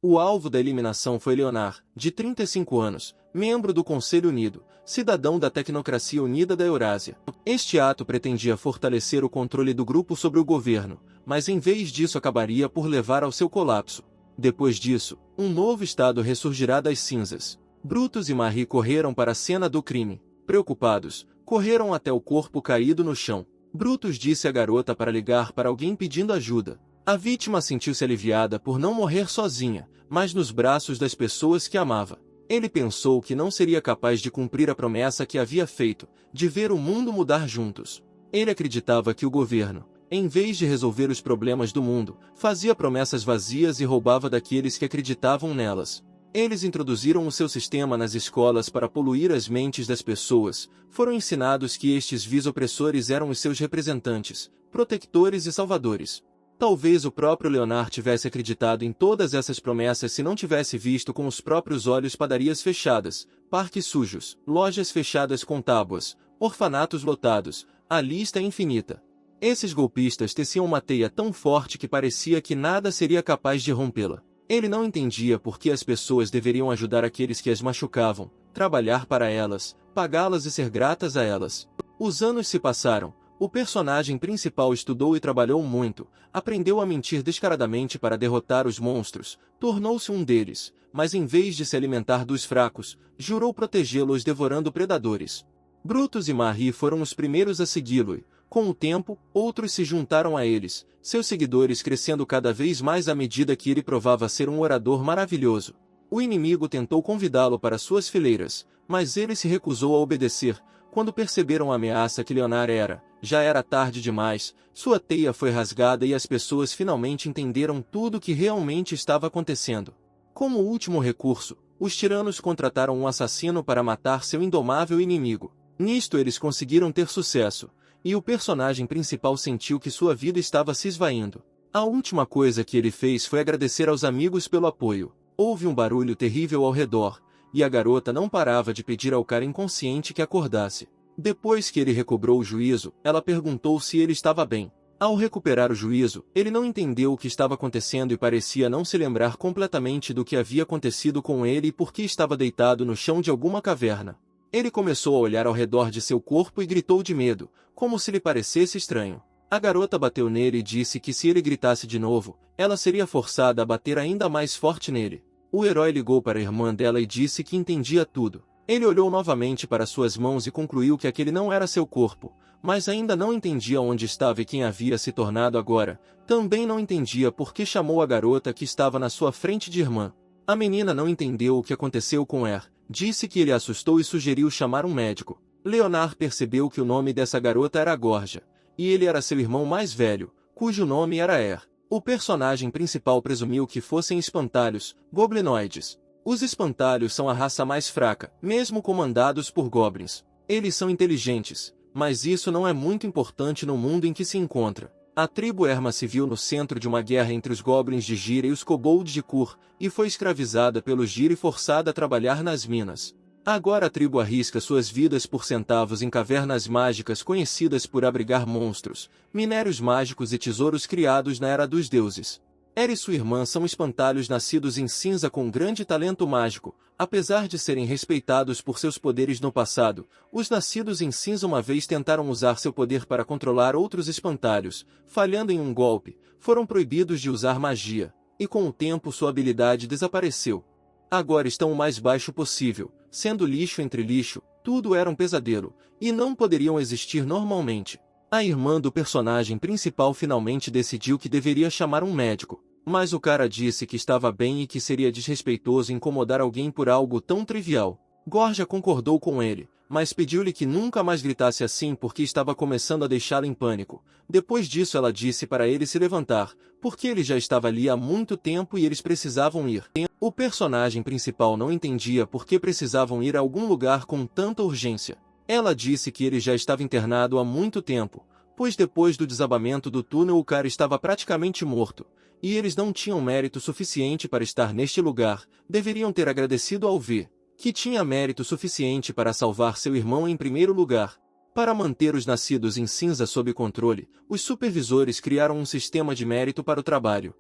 O alvo da eliminação foi Leonard, de 35 anos, membro do Conselho Unido, cidadão da Tecnocracia Unida da Eurásia. Este ato pretendia fortalecer o controle do grupo sobre o governo, mas em vez disso acabaria por levar ao seu colapso. Depois disso, um novo Estado ressurgirá das cinzas. Brutus e Marie correram para a cena do crime. Preocupados, correram até o corpo caído no chão. Brutus disse à garota para ligar para alguém pedindo ajuda. A vítima sentiu-se aliviada por não morrer sozinha, mas nos braços das pessoas que amava. Ele pensou que não seria capaz de cumprir a promessa que havia feito, de ver o mundo mudar juntos. Ele acreditava que o governo, em vez de resolver os problemas do mundo, fazia promessas vazias e roubava daqueles que acreditavam nelas. Eles introduziram o seu sistema nas escolas para poluir as mentes das pessoas. Foram ensinados que estes vis-opressores eram os seus representantes, protectores e salvadores. Talvez o próprio Leonard tivesse acreditado em todas essas promessas se não tivesse visto com os próprios olhos padarias fechadas, parques sujos, lojas fechadas com tábuas, orfanatos lotados, a lista é infinita. Esses golpistas teciam uma teia tão forte que parecia que nada seria capaz de rompê-la. Ele não entendia por que as pessoas deveriam ajudar aqueles que as machucavam, trabalhar para elas, pagá-las e ser gratas a elas. Os anos se passaram. O personagem principal estudou e trabalhou muito, aprendeu a mentir descaradamente para derrotar os monstros, tornou-se um deles, mas em vez de se alimentar dos fracos, jurou protegê-los devorando predadores. Brutus e Marie foram os primeiros a segui-lo e, com o tempo, outros se juntaram a eles, seus seguidores crescendo cada vez mais à medida que ele provava ser um orador maravilhoso. O inimigo tentou convidá-lo para suas fileiras, mas ele se recusou a obedecer. Quando perceberam a ameaça que Leonard era, já era tarde demais, sua teia foi rasgada e as pessoas finalmente entenderam tudo o que realmente estava acontecendo. Como último recurso, os tiranos contrataram um assassino para matar seu indomável inimigo. Nisto eles conseguiram ter sucesso, e o personagem principal sentiu que sua vida estava se esvaindo. A última coisa que ele fez foi agradecer aos amigos pelo apoio. Houve um barulho terrível ao redor, e a garota não parava de pedir ao cara inconsciente que acordasse. Depois que ele recobrou o juízo, ela perguntou se ele estava bem. Ao recuperar o juízo, ele não entendeu o que estava acontecendo e parecia não se lembrar completamente do que havia acontecido com ele e por que estava deitado no chão de alguma caverna. Ele começou a olhar ao redor de seu corpo e gritou de medo, como se lhe parecesse estranho. A garota bateu nele e disse que se ele gritasse de novo, ela seria forçada a bater ainda mais forte nele. O herói ligou para a irmã dela e disse que entendia tudo. Ele olhou novamente para suas mãos e concluiu que aquele não era seu corpo, mas ainda não entendia onde estava e quem havia se tornado agora. Também não entendia por que chamou a garota que estava na sua frente de irmã. A menina não entendeu o que aconteceu com Er. Disse que ele assustou e sugeriu chamar um médico. Leonard percebeu que o nome dessa garota era Gorgia, e ele era seu irmão mais velho, cujo nome era Er. O personagem principal presumiu que fossem espantalhos, goblinoides. Os espantalhos são a raça mais fraca, mesmo comandados por goblins. Eles são inteligentes, mas isso não é muito importante no mundo em que se encontra. A tribo Erma se viu no centro de uma guerra entre os goblins de Gira e os kobolds de Kur, e foi escravizada pelos Gira e forçada a trabalhar nas minas. Agora a tribo arrisca suas vidas por centavos em cavernas mágicas conhecidas por abrigar monstros, minérios mágicos e tesouros criados na Era dos Deuses. Er e sua irmã são espantalhos nascidos em cinza com grande talento mágico. Apesar de serem respeitados por seus poderes no passado, os nascidos em cinza uma vez tentaram usar seu poder para controlar outros espantalhos. Falhando em um golpe, foram proibidos de usar magia, e com o tempo sua habilidade desapareceu. Agora estão o mais baixo possível, sendo lixo entre lixo, tudo era um pesadelo, e não poderiam existir normalmente. A irmã do personagem principal finalmente decidiu que deveria chamar um médico, mas o cara disse que estava bem e que seria desrespeitoso incomodar alguém por algo tão trivial. Gorgia concordou com ele, mas pediu-lhe que nunca mais gritasse assim porque estava começando a deixá-la em pânico. Depois disso ela disse para ele se levantar, porque ele já estava ali há muito tempo e eles precisavam ir. O personagem principal não entendia por que precisavam ir a algum lugar com tanta urgência. Ela disse que ele já estava internado há muito tempo, pois depois do desabamento do túnel o cara estava praticamente morto, e eles não tinham mérito suficiente para estar neste lugar. Deveriam ter agradecido ao V, que tinha mérito suficiente para salvar seu irmão em primeiro lugar. Para manter os nascidos em cinza sob controle, os supervisores criaram um sistema de mérito para o trabalho.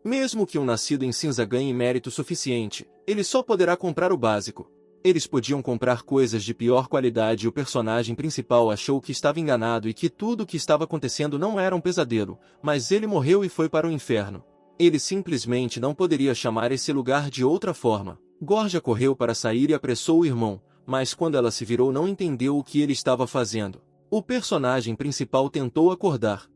Mesmo que um nascido em cinza ganhe mérito suficiente, ele só poderá comprar o básico. Eles podiam comprar coisas de pior qualidade e o personagem principal achou que estava enganado e que tudo o que estava acontecendo não era um pesadelo, mas ele morreu e foi para o inferno. Ele simplesmente não poderia chamar esse lugar de outra forma. Gorgia correu para sair e apressou o irmão, mas quando ela se virou não entendeu o que ele estava fazendo. O personagem principal tentou acordar.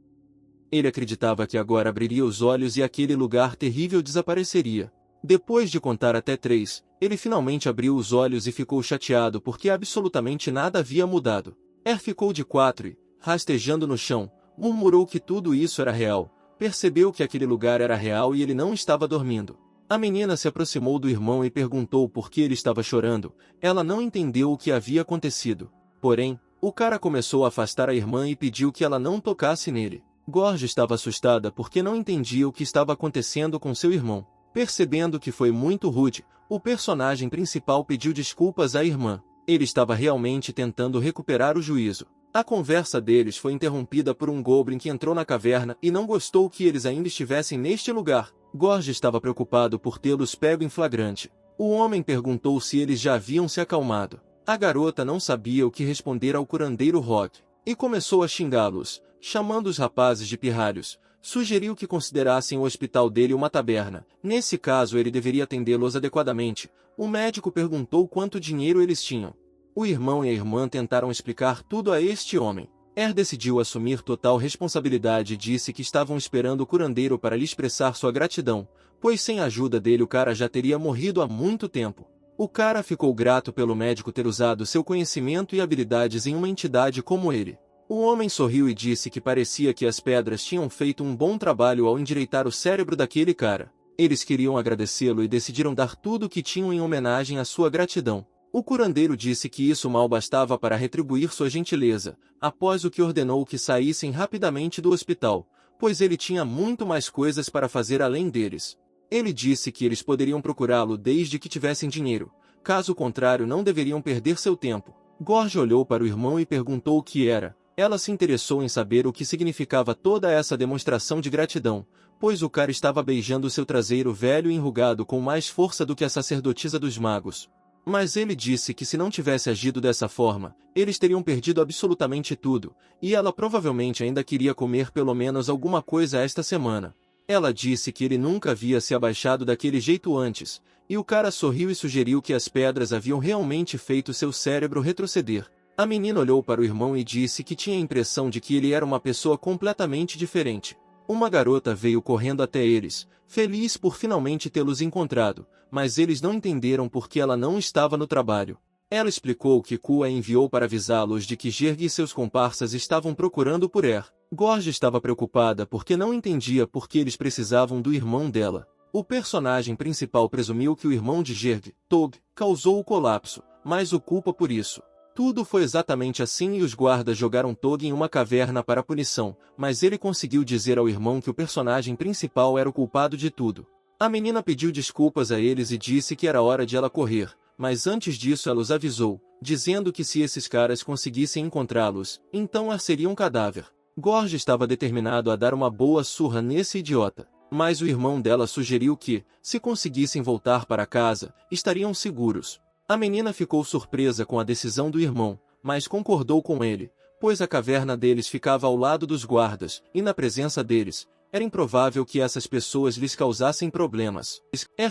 Ele acreditava que agora abriria os olhos e aquele lugar terrível desapareceria. Depois de contar até 3, ele finalmente abriu os olhos e ficou chateado porque absolutamente nada havia mudado. Ficou de 4 e, rastejando no chão, murmurou que tudo isso era real. Percebeu que aquele lugar era real e ele não estava dormindo. A menina se aproximou do irmão e perguntou por que ele estava chorando. Ela não entendeu o que havia acontecido. Porém, o cara começou a afastar a irmã e pediu que ela não tocasse nele. Gorgia estava assustada porque não entendia o que estava acontecendo com seu irmão. Percebendo que foi muito rude, o personagem principal pediu desculpas à irmã. Ele estava realmente tentando recuperar o juízo. A conversa deles foi interrompida por um goblin que entrou na caverna e não gostou que eles ainda estivessem neste lugar. Gorgia estava preocupado por tê-los pego em flagrante. O homem perguntou se eles já haviam se acalmado. A garota não sabia o que responder ao curandeiro Rock, e começou a xingá-los, chamando os rapazes de pirralhos. Sugeriu que considerassem o hospital dele uma taberna. Nesse caso ele deveria atendê-los adequadamente. O médico perguntou quanto dinheiro eles tinham. O irmão e a irmã tentaram explicar tudo a este homem. Decidiu assumir total responsabilidade e disse que estavam esperando o curandeiro para lhe expressar sua gratidão, pois sem a ajuda dele o cara já teria morrido há muito tempo. O cara ficou grato pelo médico ter usado seu conhecimento e habilidades em uma entidade como ele. O homem sorriu e disse que parecia que as pedras tinham feito um bom trabalho ao endireitar o cérebro daquele cara. Eles queriam agradecê-lo e decidiram dar tudo o que tinham em homenagem à sua gratidão. O curandeiro disse que isso mal bastava para retribuir sua gentileza, após o que ordenou que saíssem rapidamente do hospital, pois ele tinha muito mais coisas para fazer além deles. Ele disse que eles poderiam procurá-lo desde que tivessem dinheiro, caso contrário não deveriam perder seu tempo. Gorgia olhou para o irmão e perguntou o que era. Ela se interessou em saber o que significava toda essa demonstração de gratidão, pois o cara estava beijando seu traseiro velho e enrugado com mais força do que a sacerdotisa dos magos. Mas ele disse que se não tivesse agido dessa forma, eles teriam perdido absolutamente tudo, e ela provavelmente ainda queria comer pelo menos alguma coisa esta semana. Ela disse que ele nunca havia se abaixado daquele jeito antes, e o cara sorriu e sugeriu que as pedras haviam realmente feito seu cérebro retroceder. A menina olhou para o irmão e disse que tinha a impressão de que ele era uma pessoa completamente diferente. Uma garota veio correndo até eles, feliz por finalmente tê-los encontrado, mas eles não entenderam por que ela não estava no trabalho. Ela explicou que Ku a enviou para avisá-los de que Jerg e seus comparsas estavam procurando por Gorgia estava preocupada porque não entendia por que eles precisavam do irmão dela. O personagem principal presumiu que o irmão de Jerg, Tog, causou o colapso, mas o culpa por isso. Tudo foi exatamente assim e os guardas jogaram Tog em uma caverna para punição, mas ele conseguiu dizer ao irmão que o personagem principal era o culpado de tudo. A menina pediu desculpas a eles e disse que era hora de ela correr, mas antes disso ela os avisou, dizendo que se esses caras conseguissem encontrá-los, então seria um cadáver. Gorgia estava determinado a dar uma boa surra nesse idiota, mas o irmão dela sugeriu que, se conseguissem voltar para casa, estariam seguros. A menina ficou surpresa com a decisão do irmão, mas concordou com ele, pois a caverna deles ficava ao lado dos guardas, e na presença deles, era improvável que essas pessoas lhes causassem problemas.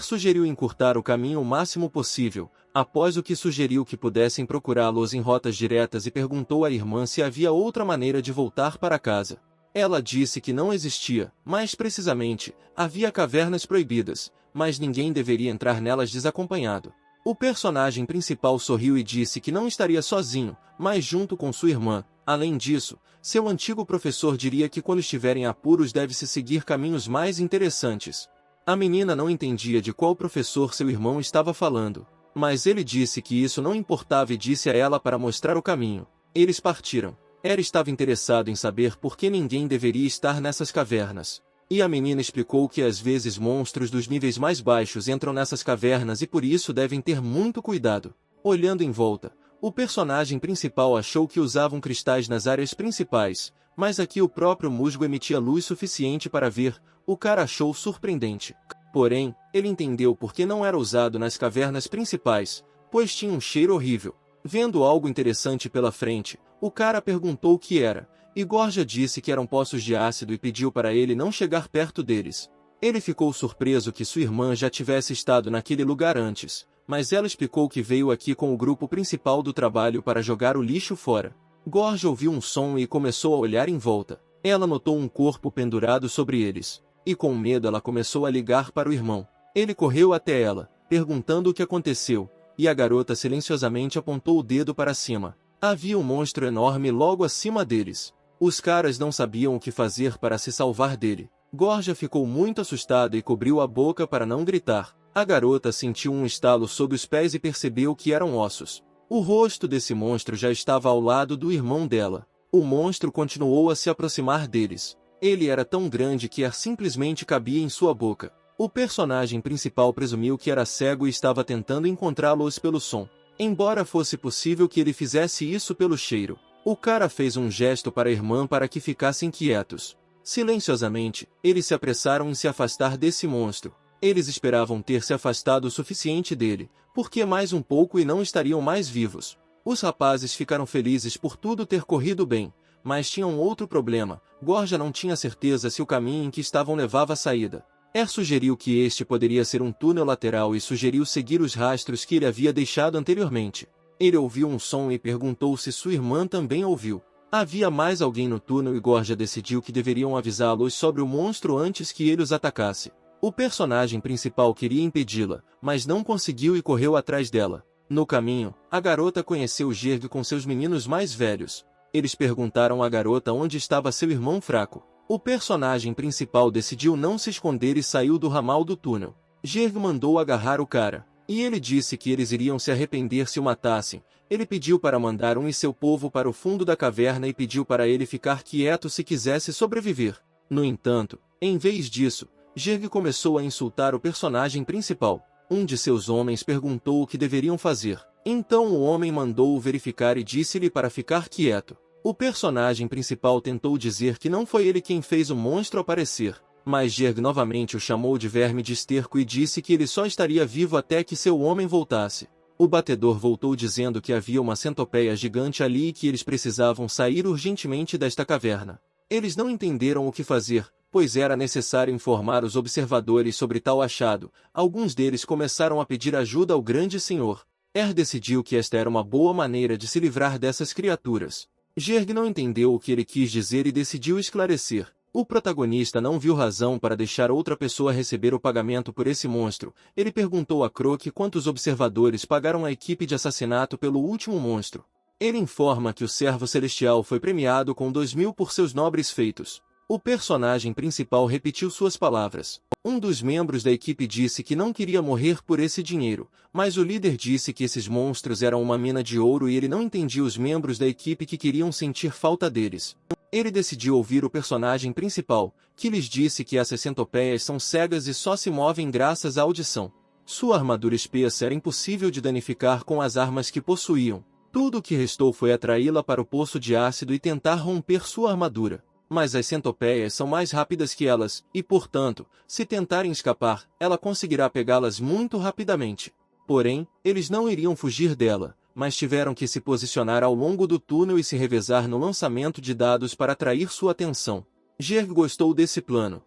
Sugeriu encurtar o caminho o máximo possível, após o que sugeriu que pudessem procurá-los em rotas diretas e perguntou à irmã se havia outra maneira de voltar para casa. Ela disse que não existia, mais precisamente, havia cavernas proibidas, mas ninguém deveria entrar nelas desacompanhado. O personagem principal sorriu e disse que não estaria sozinho, mas junto com sua irmã. Além disso, seu antigo professor diria que quando estiverem apuros deve-se seguir caminhos mais interessantes. A menina não entendia de qual professor seu irmão estava falando, mas ele disse que isso não importava e disse a ela para mostrar o caminho. Eles partiram. Estava interessado em saber por que ninguém deveria estar nessas cavernas. E a menina explicou que às vezes monstros dos níveis mais baixos entram nessas cavernas e por isso devem ter muito cuidado. Olhando em volta, o personagem principal achou que usavam cristais nas áreas principais, mas aqui o próprio musgo emitia luz suficiente para ver. O cara achou surpreendente. Porém, ele entendeu por que não era usado nas cavernas principais, pois tinha um cheiro horrível. Vendo algo interessante pela frente, o cara perguntou o que era, e Gorja disse que eram poços de ácido e pediu para ele não chegar perto deles. Ele ficou surpreso que sua irmã já tivesse estado naquele lugar antes, mas ela explicou que veio aqui com o grupo principal do trabalho para jogar o lixo fora. Gorja ouviu um som e começou a olhar em volta. Ela notou um corpo pendurado sobre eles, e com medo ela começou a ligar para o irmão. Ele correu até ela, perguntando o que aconteceu, e a garota silenciosamente apontou o dedo para cima. Havia um monstro enorme logo acima deles. Os caras não sabiam o que fazer para se salvar dele. Gorja ficou muito assustada e cobriu a boca para não gritar. A garota sentiu um estalo sob os pés e percebeu que eram ossos. O rosto desse monstro já estava ao lado do irmão dela. O monstro continuou a se aproximar deles. Ele era tão grande que ar simplesmente cabia em sua boca. O personagem principal presumiu que era cego e estava tentando encontrá-los pelo som, embora fosse possível que ele fizesse isso pelo cheiro. O cara fez um gesto para a irmã para que ficassem quietos. Silenciosamente, eles se apressaram em se afastar desse monstro. Eles esperavam ter se afastado o suficiente dele, porque mais um pouco e não estariam mais vivos. Os rapazes ficaram felizes por tudo ter corrido bem, mas tinham outro problema. Gorja não tinha certeza se o caminho em que estavam levava à saída. Sugeriu que este poderia ser um túnel lateral e sugeriu seguir os rastros que ele havia deixado anteriormente. Ele ouviu um som e perguntou se sua irmã também ouviu. Havia mais alguém no túnel e Gorja decidiu que deveriam avisá-los sobre o monstro antes que ele os atacasse. O personagem principal queria impedi-la, mas não conseguiu e correu atrás dela. No caminho, a garota conheceu Jerg com seus meninos mais velhos. Eles perguntaram à garota onde estava seu irmão fraco. O personagem principal decidiu não se esconder e saiu do ramal do túnel. Jerg mandou agarrar o cara, e ele disse que eles iriam se arrepender se o matassem. Ele pediu para mandar e seu povo para o fundo da caverna e pediu para ele ficar quieto se quisesse sobreviver. No entanto, em vez disso, Jerg começou a insultar o personagem principal. Um de seus homens perguntou o que deveriam fazer. Então o homem mandou-o verificar e disse-lhe para ficar quieto. O personagem principal tentou dizer que não foi ele quem fez o monstro aparecer, mas Jerg novamente o chamou de verme de esterco e disse que ele só estaria vivo até que seu homem voltasse. O batedor voltou dizendo que havia uma centopeia gigante ali e que eles precisavam sair urgentemente desta caverna. Eles não entenderam o que fazer, pois era necessário informar os observadores sobre tal achado. Alguns deles começaram a pedir ajuda ao grande senhor. Decidiu que esta era uma boa maneira de se livrar dessas criaturas. Jerg não entendeu o que ele quis dizer e decidiu esclarecer. O protagonista não viu razão para deixar outra pessoa receber o pagamento por esse monstro. Ele perguntou a Croc quantos observadores pagaram a equipe de assassinato pelo último monstro. Ele informa que o servo celestial foi premiado com 2.000 por seus nobres feitos. O personagem principal repetiu suas palavras. Um dos membros da equipe disse que não queria morrer por esse dinheiro, mas o líder disse que esses monstros eram uma mina de ouro e ele não entendia os membros da equipe que queriam sentir falta deles. Ele decidiu ouvir o personagem principal, que lhes disse que as centopeias são cegas e só se movem graças à audição. Sua armadura espessa era impossível de danificar com as armas que possuíam. Tudo o que restou foi atraí-la para o poço de ácido e tentar romper sua armadura. Mas as centopeias são mais rápidas que elas, e portanto, se tentarem escapar, ela conseguirá pegá-las muito rapidamente. Porém, eles não iriam fugir dela, mas tiveram que se posicionar ao longo do túnel e se revezar no lançamento de dados para atrair sua atenção. Jerg gostou desse plano.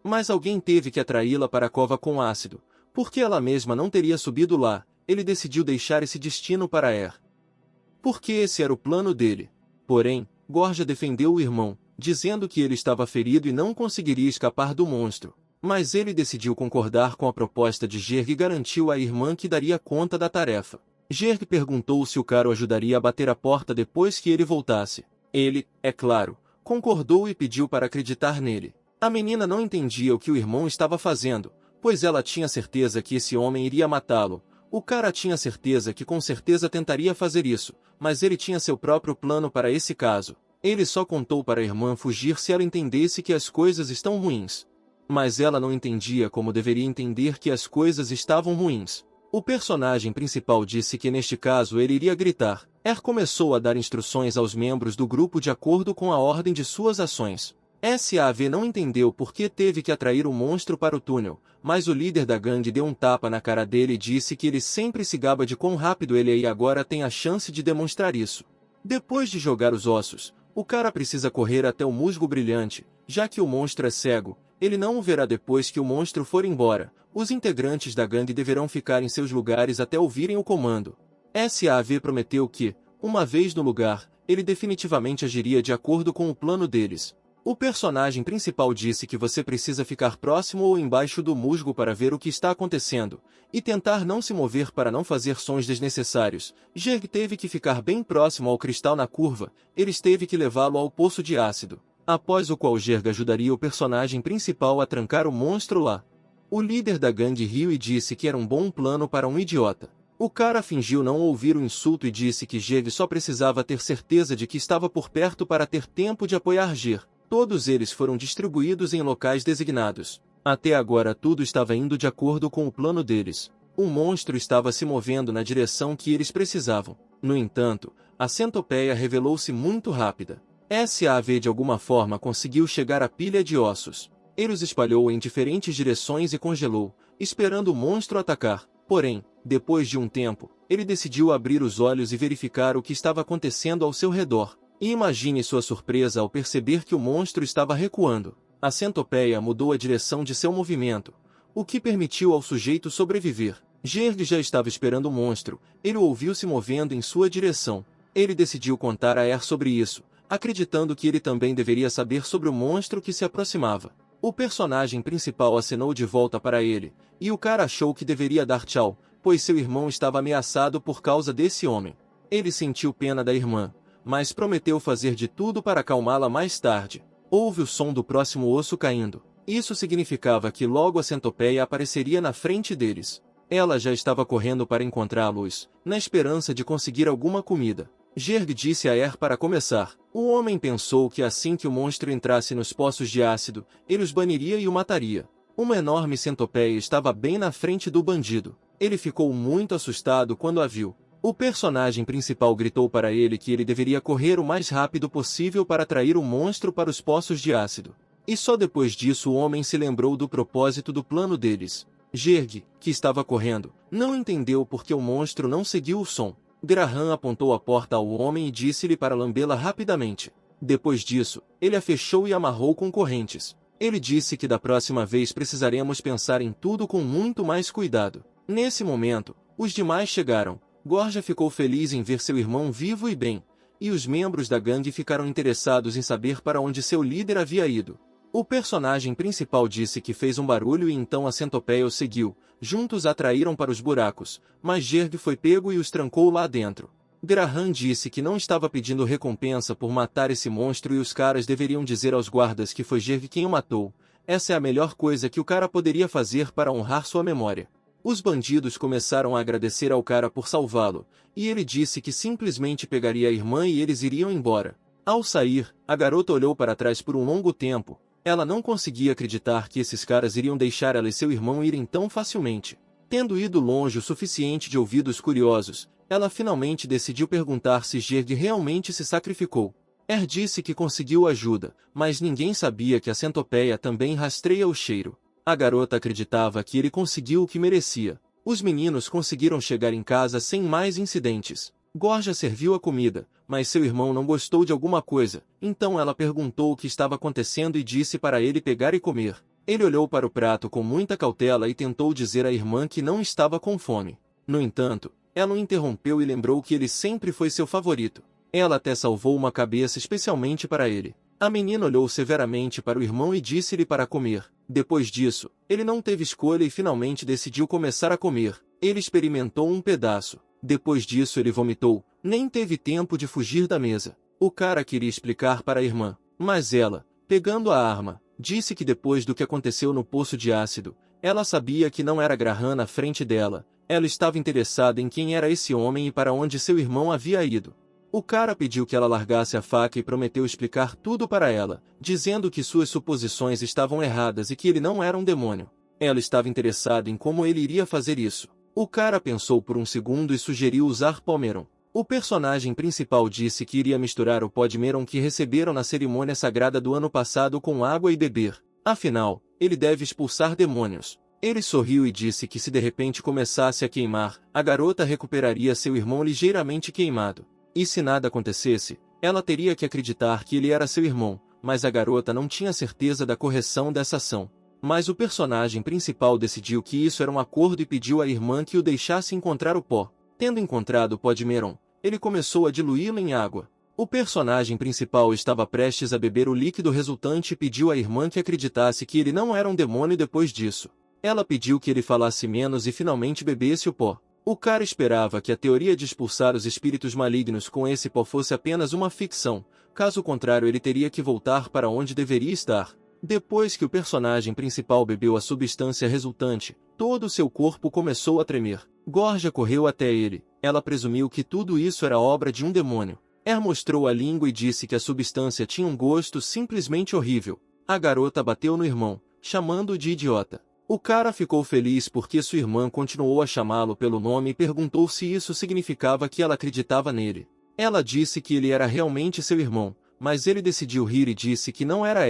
Mas alguém teve que atraí-la para a cova com ácido, porque ela mesma não teria subido lá. Ele decidiu deixar esse destino para porque esse era o plano dele. Porém, Gorja defendeu o irmão, dizendo que ele estava ferido e não conseguiria escapar do monstro. Mas ele decidiu concordar com a proposta de Jerg e garantiu à irmã que daria conta da tarefa. Jerg perguntou se o cara o ajudaria a bater a porta depois que ele voltasse. Ele, é claro, concordou e pediu para acreditar nele. A menina não entendia o que o irmão estava fazendo, pois ela tinha certeza que esse homem iria matá-lo. O cara tinha certeza que com certeza tentaria fazer isso, mas ele tinha seu próprio plano para esse caso. Ele só contou para a irmã fugir se ela entendesse que as coisas estão ruins. Mas ela não entendia como deveria entender que as coisas estavam ruins. O personagem principal disse que neste caso ele iria gritar. Começou a dar instruções aos membros do grupo de acordo com a ordem de suas ações. SAV não entendeu por que teve que atrair o monstro para o túnel, mas o líder da gangue deu um tapa na cara dele e disse que ele sempre se gaba de quão rápido ele é e agora tem a chance de demonstrar isso. Depois de jogar os ossos, o cara precisa correr até o musgo brilhante, já que o monstro é cego, ele não o verá depois que o monstro for embora. Os integrantes da gangue deverão ficar em seus lugares até ouvirem o comando. SAV prometeu que, uma vez no lugar, ele definitivamente agiria de acordo com o plano deles. O personagem principal disse que você precisa ficar próximo ou embaixo do musgo para ver o que está acontecendo, e tentar não se mover para não fazer sons desnecessários. Jerg teve que ficar bem próximo ao cristal na curva, eles teve que levá-lo ao poço de ácido, após o qual Jerg ajudaria o personagem principal a trancar o monstro lá. O líder da gangue riu e disse que era um bom plano para um idiota. O cara fingiu não ouvir o insulto e disse que Jerg só precisava ter certeza de que estava por perto para ter tempo de apoiar Jerg. Todos eles foram distribuídos em locais designados. Até agora tudo estava indo de acordo com o plano deles. O monstro estava se movendo na direção que eles precisavam. No entanto, a centopeia revelou-se muito rápida. SAV de alguma forma conseguiu chegar à pilha de ossos. Ele os espalhou em diferentes direções e congelou, esperando o monstro atacar. Porém, depois de um tempo, ele decidiu abrir os olhos e verificar o que estava acontecendo ao seu redor. E imagine sua surpresa ao perceber que o monstro estava recuando. A centopeia mudou a direção de seu movimento, o que permitiu ao sujeito sobreviver. Jerg já estava esperando o monstro, ele o ouviu se movendo em sua direção. Ele decidiu contar a Er sobre isso, acreditando que ele também deveria saber sobre o monstro que se aproximava. O personagem principal acenou de volta para ele, e o cara achou que deveria dar tchau, pois seu irmão estava ameaçado por causa desse homem. Ele sentiu pena da irmã, mas prometeu fazer de tudo para acalmá-la mais tarde. Houve o som do próximo osso caindo. Isso significava que logo a centopeia apareceria na frente deles. Ela já estava correndo para encontrá-los, na esperança de conseguir alguma comida. Jerg disse a Er para começar. O homem pensou que assim que o monstro entrasse nos poços de ácido, ele os baniria e o mataria. Uma enorme centopeia estava bem na frente do bandido. Ele ficou muito assustado quando a viu. O personagem principal gritou para ele que ele deveria correr o mais rápido possível para atrair o monstro para os poços de ácido. E só depois disso o homem se lembrou do propósito do plano deles. Jerg, que estava correndo, não entendeu porque o monstro não seguiu o som. Graham apontou a porta ao homem e disse-lhe para lambê-la rapidamente. Depois disso, ele a fechou e amarrou com correntes. Ele disse que da próxima vez precisaremos pensar em tudo com muito mais cuidado. Nesse momento, os demais chegaram. Gorja ficou feliz em ver seu irmão vivo e bem, e os membros da gangue ficaram interessados em saber para onde seu líder havia ido. O personagem principal disse que fez um barulho e então a centopeia o seguiu. Juntos atraíram para os buracos, mas Jerg foi pego e os trancou lá dentro. Graham disse que não estava pedindo recompensa por matar esse monstro e os caras deveriam dizer aos guardas que foi Jerg quem o matou. Essa é a melhor coisa que o cara poderia fazer para honrar sua memória. Os bandidos começaram a agradecer ao cara por salvá-lo, e ele disse que simplesmente pegaria a irmã e eles iriam embora. Ao sair, a garota olhou para trás por um longo tempo. Ela não conseguia acreditar que esses caras iriam deixar ela e seu irmão irem tão facilmente. Tendo ido longe o suficiente de ouvidos curiosos, ela finalmente decidiu perguntar se Jerg realmente se sacrificou. Er disse que conseguiu ajuda, mas ninguém sabia que a centopeia também rastreia o cheiro. A garota acreditava que ele conseguiu o que merecia. Os meninos conseguiram chegar em casa sem mais incidentes. Gorja serviu a comida, mas seu irmão não gostou de alguma coisa, então ela perguntou o que estava acontecendo e disse para ele pegar e comer. Ele olhou para o prato com muita cautela e tentou dizer à irmã que não estava com fome. No entanto, ela o interrompeu e lembrou que ele sempre foi seu favorito. Ela até salvou uma cabeça especialmente para ele. A menina olhou severamente para o irmão e disse-lhe para comer. Depois disso, ele não teve escolha e finalmente decidiu começar a comer. Ele experimentou um pedaço. Depois disso ele vomitou. Nem teve tempo de fugir da mesa. O cara queria explicar para a irmã, mas ela, pegando a arma, disse que depois do que aconteceu no poço de ácido, ela sabia que não era Graham na frente dela. Ela estava interessada em quem era esse homem e para onde seu irmão havia ido. O cara pediu que ela largasse a faca e prometeu explicar tudo para ela, dizendo que suas suposições estavam erradas e que ele não era um demônio. Ela estava interessada em como ele iria fazer isso. O cara pensou por um segundo e sugeriu usar Pomeron. O personagem principal disse que iria misturar o pó de Meron que receberam na cerimônia sagrada do ano passado com água e beber. Afinal, ele deve expulsar demônios. Ele sorriu e disse que se de repente começasse a queimar, a garota recuperaria seu irmão ligeiramente queimado. E se nada acontecesse, ela teria que acreditar que ele era seu irmão, mas a garota não tinha certeza da correção dessa ação. Mas o personagem principal decidiu que isso era um acordo e pediu à irmã que o deixasse encontrar o pó. Tendo encontrado o pó de Meron, ele começou a diluí-lo em água. O personagem principal estava prestes a beber o líquido resultante e pediu à irmã que acreditasse que ele não era um demônio depois disso. Ela pediu que ele falasse menos e finalmente bebesse o pó. O cara esperava que a teoria de expulsar os espíritos malignos com esse pó fosse apenas uma ficção, caso contrário ele teria que voltar para onde deveria estar. Depois que o personagem principal bebeu a substância resultante, todo o seu corpo começou a tremer. Gorgia correu até ele. Ela presumiu que tudo isso era obra de um demônio. Mostrou a língua e disse que a substância tinha um gosto simplesmente horrível. A garota bateu no irmão, chamando-o de idiota. O cara ficou feliz porque sua irmã continuou a chamá-lo pelo nome e perguntou se isso significava que ela acreditava nele. Ela disse que ele era realmente seu irmão, mas ele decidiu rir e disse que não era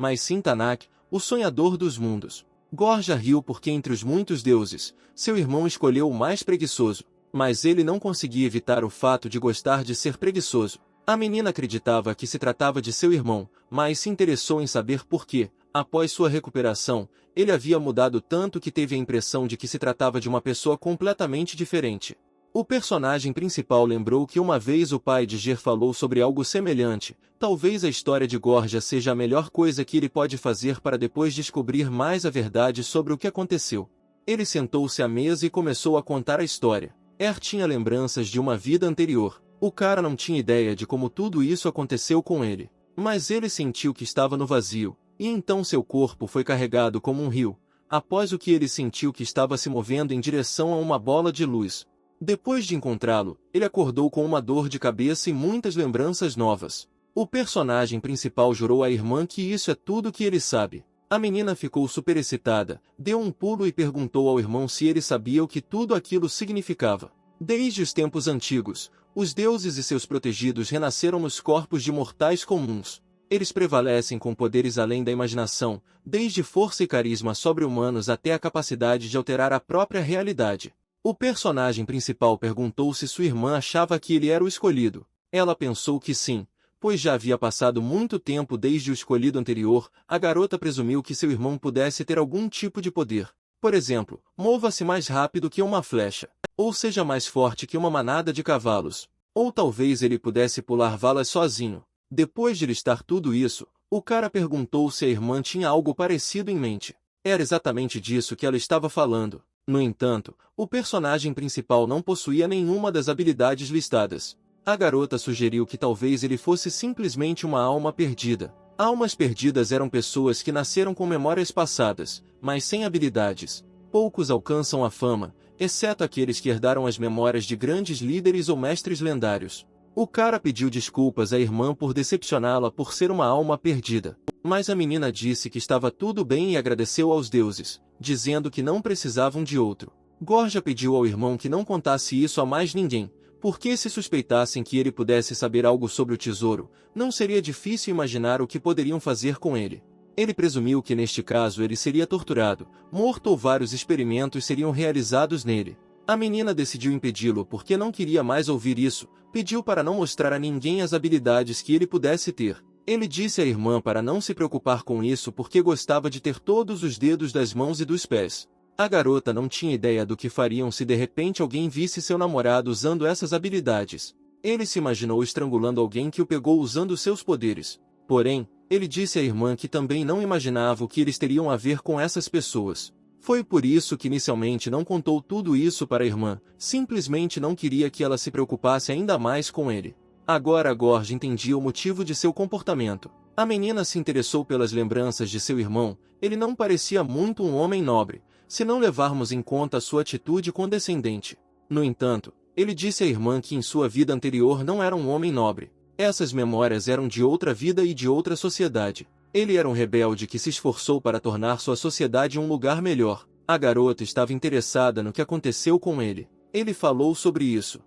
mas sim Tanak, o sonhador dos mundos. Gorgia riu porque entre os muitos deuses, seu irmão escolheu o mais preguiçoso, mas ele não conseguia evitar o fato de gostar de ser preguiçoso. A menina acreditava que se tratava de seu irmão, mas se interessou em saber por que, após sua recuperação, ele havia mudado tanto que teve a impressão de que se tratava de uma pessoa completamente diferente. O personagem principal lembrou que uma vez o pai de Ger falou sobre algo semelhante. Talvez a história de Gorgia seja a melhor coisa que ele pode fazer para depois descobrir mais a verdade sobre o que aconteceu. Ele sentou-se à mesa e começou a contar a história. Tinha lembranças de uma vida anterior. O cara não tinha ideia de como tudo isso aconteceu com ele. Mas ele sentiu que estava no vazio, e então seu corpo foi carregado como um rio, após o que ele sentiu que estava se movendo em direção a uma bola de luz. Depois de encontrá-lo, ele acordou com uma dor de cabeça e muitas lembranças novas. O personagem principal jurou à irmã que isso é tudo que ele sabe. A menina ficou superexcitada, deu um pulo e perguntou ao irmão se ele sabia o que tudo aquilo significava. Desde os tempos antigos, os deuses e seus protegidos renasceram nos corpos de mortais comuns. Eles prevalecem com poderes além da imaginação, desde força e carisma sobre-humanos até a capacidade de alterar a própria realidade. O personagem principal perguntou se sua irmã achava que ele era o escolhido. Ela pensou que sim, pois já havia passado muito tempo desde o escolhido anterior. A garota presumiu que seu irmão pudesse ter algum tipo de poder. Por exemplo, mova-se mais rápido que uma flecha, ou seja mais forte que uma manada de cavalos, ou talvez ele pudesse pular valas sozinho. Depois de listar tudo isso, o cara perguntou se a irmã tinha algo parecido em mente. Era exatamente disso que ela estava falando. No entanto, o personagem principal não possuía nenhuma das habilidades listadas. A garota sugeriu que talvez ele fosse simplesmente uma alma perdida. Almas perdidas eram pessoas que nasceram com memórias passadas, mas sem habilidades. Poucos alcançam a fama, exceto aqueles que herdaram as memórias de grandes líderes ou mestres lendários. O cara pediu desculpas à irmã por decepcioná-la por ser uma alma perdida. Mas a menina disse que estava tudo bem e agradeceu aos deuses, dizendo que não precisavam de outro. Gorgia pediu ao irmão que não contasse isso a mais ninguém, porque se suspeitassem que ele pudesse saber algo sobre o tesouro, não seria difícil imaginar o que poderiam fazer com ele. Ele presumiu que neste caso ele seria torturado, morto ou vários experimentos seriam realizados nele. A menina decidiu impedi-lo porque não queria mais ouvir isso, pediu para não mostrar a ninguém as habilidades que ele pudesse ter. Ele disse à irmã para não se preocupar com isso porque gostava de ter todos os dedos das mãos e dos pés. A garota não tinha ideia do que fariam se de repente alguém visse seu namorado usando essas habilidades. Ele se imaginou estrangulando alguém que o pegou usando seus poderes. Porém, ele disse à irmã que também não imaginava o que eles teriam a ver com essas pessoas. Foi por isso que inicialmente não contou tudo isso para a irmã, simplesmente não queria que ela se preocupasse ainda mais com ele. Agora Gorgia entendia o motivo de seu comportamento. A menina se interessou pelas lembranças de seu irmão, ele não parecia muito um homem nobre, se não levarmos em conta sua atitude condescendente. No entanto, ele disse à irmã que em sua vida anterior não era um homem nobre. Essas memórias eram de outra vida e de outra sociedade. Ele era um rebelde que se esforçou para tornar sua sociedade um lugar melhor. A garota estava interessada no que aconteceu com ele. Ele falou sobre isso.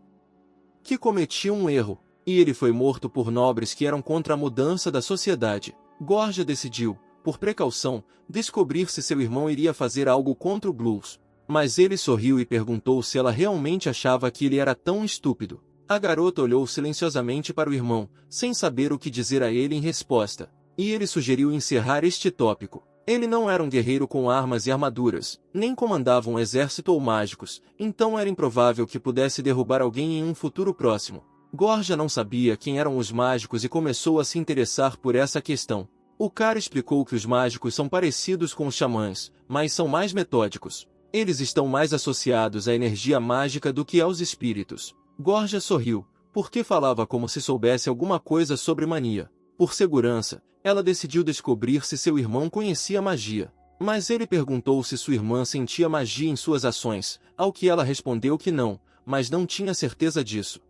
que cometia um erro, e ele foi morto por nobres que eram contra a mudança da sociedade. Gorgia decidiu, por precaução, descobrir se seu irmão iria fazer algo contra o Blues. Mas ele sorriu e perguntou se ela realmente achava que ele era tão estúpido. A garota olhou silenciosamente para o irmão, sem saber o que dizer a ele em resposta. E ele sugeriu encerrar este tópico. Ele não era um guerreiro com armas e armaduras, nem comandava um exército ou mágicos, então era improvável que pudesse derrubar alguém em um futuro próximo. Gorgia não sabia quem eram os mágicos e começou a se interessar por essa questão. O cara explicou que os mágicos são parecidos com os xamãs, mas são mais metódicos. Eles estão mais associados à energia mágica do que aos espíritos. Gorgia sorriu, porque falava como se soubesse alguma coisa sobre magia. Por segurança, ela decidiu descobrir se seu irmão conhecia magia. Mas ele perguntou se sua irmã sentia magia em suas ações, ao que ela respondeu que não, mas não tinha certeza disso.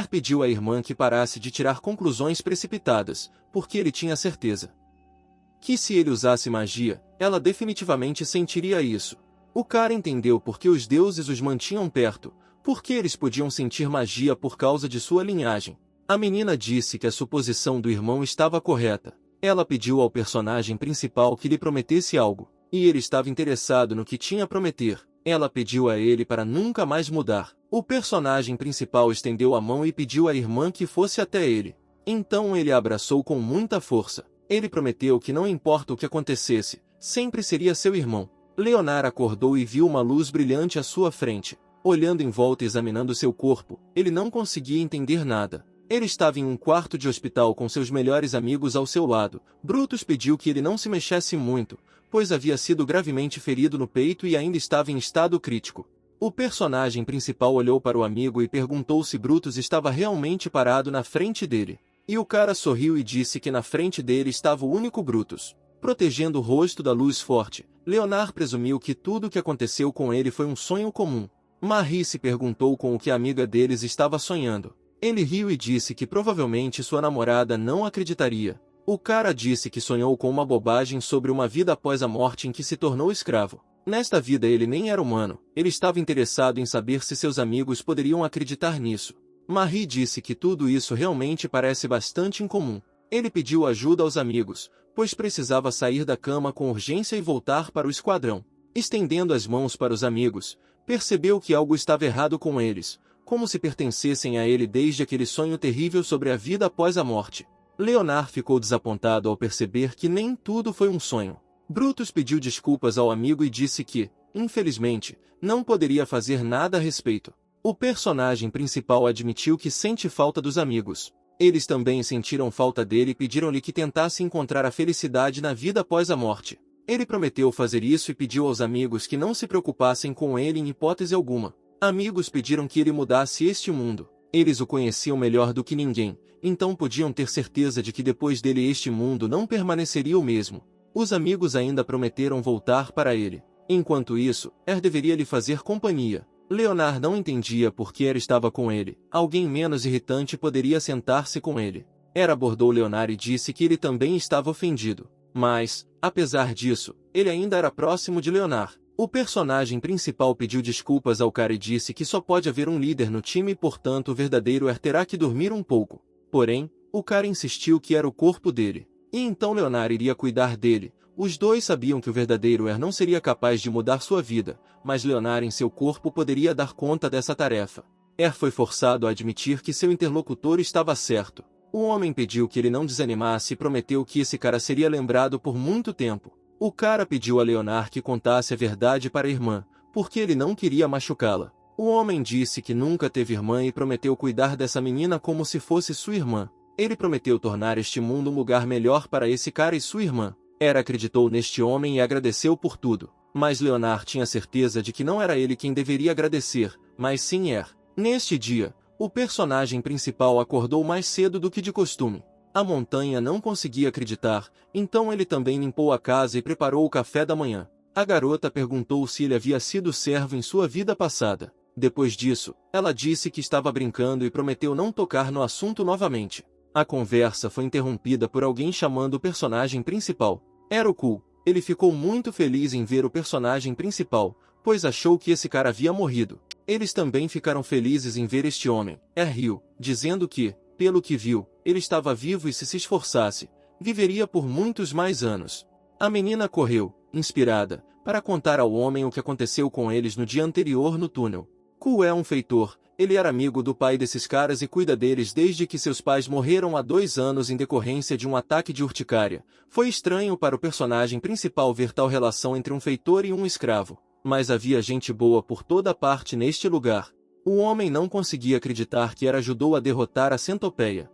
Pediu à irmã que parasse de tirar conclusões precipitadas, porque ele tinha certeza que se ele usasse magia, ela definitivamente sentiria isso. O cara entendeu porque os deuses os mantinham perto, porque eles podiam sentir magia por causa de sua linhagem. A menina disse que a suposição do irmão estava correta. Ela pediu ao personagem principal que lhe prometesse algo, e ele estava interessado no que tinha a prometer. Ela pediu a ele para nunca mais mudar. O personagem principal estendeu a mão e pediu à irmã que fosse até ele. Então ele a abraçou com muita força. Ele prometeu que não importa o que acontecesse, sempre seria seu irmão. Leonard acordou e viu uma luz brilhante à sua frente. Olhando em volta e examinando seu corpo, ele não conseguia entender nada. Ele estava em um quarto de hospital com seus melhores amigos ao seu lado. Brutus pediu que ele não se mexesse muito, pois havia sido gravemente ferido no peito e ainda estava em estado crítico. O personagem principal olhou para o amigo e perguntou se Brutus estava realmente parado na frente dele. E o cara sorriu e disse que na frente dele estava o único Brutus. Protegendo o rosto da luz forte, Leonard presumiu que tudo o que aconteceu com ele foi um sonho comum. Marie se perguntou com o que a amiga deles estava sonhando. Ele riu e disse que provavelmente sua namorada não acreditaria. O cara disse que sonhou com uma bobagem sobre uma vida após a morte em que se tornou escravo. Nesta vida ele nem era humano, ele estava interessado em saber se seus amigos poderiam acreditar nisso. Marie disse que tudo isso realmente parece bastante incomum. Ele pediu ajuda aos amigos, pois precisava sair da cama com urgência e voltar para o esquadrão. Estendendo as mãos para os amigos, percebeu que algo estava errado com eles, como se pertencessem a ele desde aquele sonho terrível sobre a vida após a morte. Leonard ficou desapontado ao perceber que nem tudo foi um sonho. Brutus pediu desculpas ao amigo e disse que, infelizmente, não poderia fazer nada a respeito. O personagem principal admitiu que sente falta dos amigos. Eles também sentiram falta dele e pediram-lhe que tentasse encontrar a felicidade na vida após a morte. Ele prometeu fazer isso e pediu aos amigos que não se preocupassem com ele em hipótese alguma. Amigos pediram que ele mudasse este mundo. Eles o conheciam melhor do que ninguém, então podiam ter certeza de que depois dele este mundo não permaneceria o mesmo. Os amigos ainda prometeram voltar para ele. Enquanto isso, deveria lhe fazer companhia. Leonard não entendia por que estava com ele. Alguém menos irritante poderia sentar-se com ele. Abordou Leonard e disse que ele também estava ofendido. Mas, apesar disso, ele ainda era próximo de Leonard. O personagem principal pediu desculpas ao cara e disse que só pode haver um líder no time e portanto o verdadeiro terá que dormir um pouco. Porém, o cara insistiu que era o corpo dele. E então Leonard iria cuidar dele. Os dois sabiam que o verdadeiro não seria capaz de mudar sua vida, mas Leonard em seu corpo poderia dar conta dessa tarefa. Foi forçado a admitir que seu interlocutor estava certo. O homem pediu que ele não desanimasse e prometeu que esse cara seria lembrado por muito tempo. O cara pediu a Leonard que contasse a verdade para a irmã, porque ele não queria machucá-la. O homem disse que nunca teve irmã e prometeu cuidar dessa menina como se fosse sua irmã. Ele prometeu tornar este mundo um lugar melhor para esse cara e sua irmã. Acreditou neste homem e agradeceu por tudo. Mas Leonard tinha certeza de que não era ele quem deveria agradecer, mas sim Neste dia, o personagem principal acordou mais cedo do que de costume. A montanha não conseguia acreditar, então ele também limpou a casa e preparou o café da manhã. A garota perguntou se ele havia sido servo em sua vida passada. Depois disso, ela disse que estava brincando e prometeu não tocar no assunto novamente. A conversa foi interrompida por alguém chamando o personagem principal. Era o Cool. Ele ficou muito feliz em ver o personagem principal, pois achou que esse cara havia morrido. Eles também ficaram felizes em ver este homem, riu, dizendo que, pelo que viu, ele estava vivo e se esforçasse, viveria por muitos mais anos. A menina correu, inspirada, para contar ao homem o que aconteceu com eles no dia anterior no túnel. Ku é um feitor, ele era amigo do pai desses caras e cuida deles desde que seus pais morreram há 2 anos em decorrência de um ataque de urticária. Foi estranho para o personagem principal ver tal relação entre um feitor e um escravo, mas havia gente boa por toda parte neste lugar. O homem não conseguia acreditar que ajudou a derrotar a centopeia.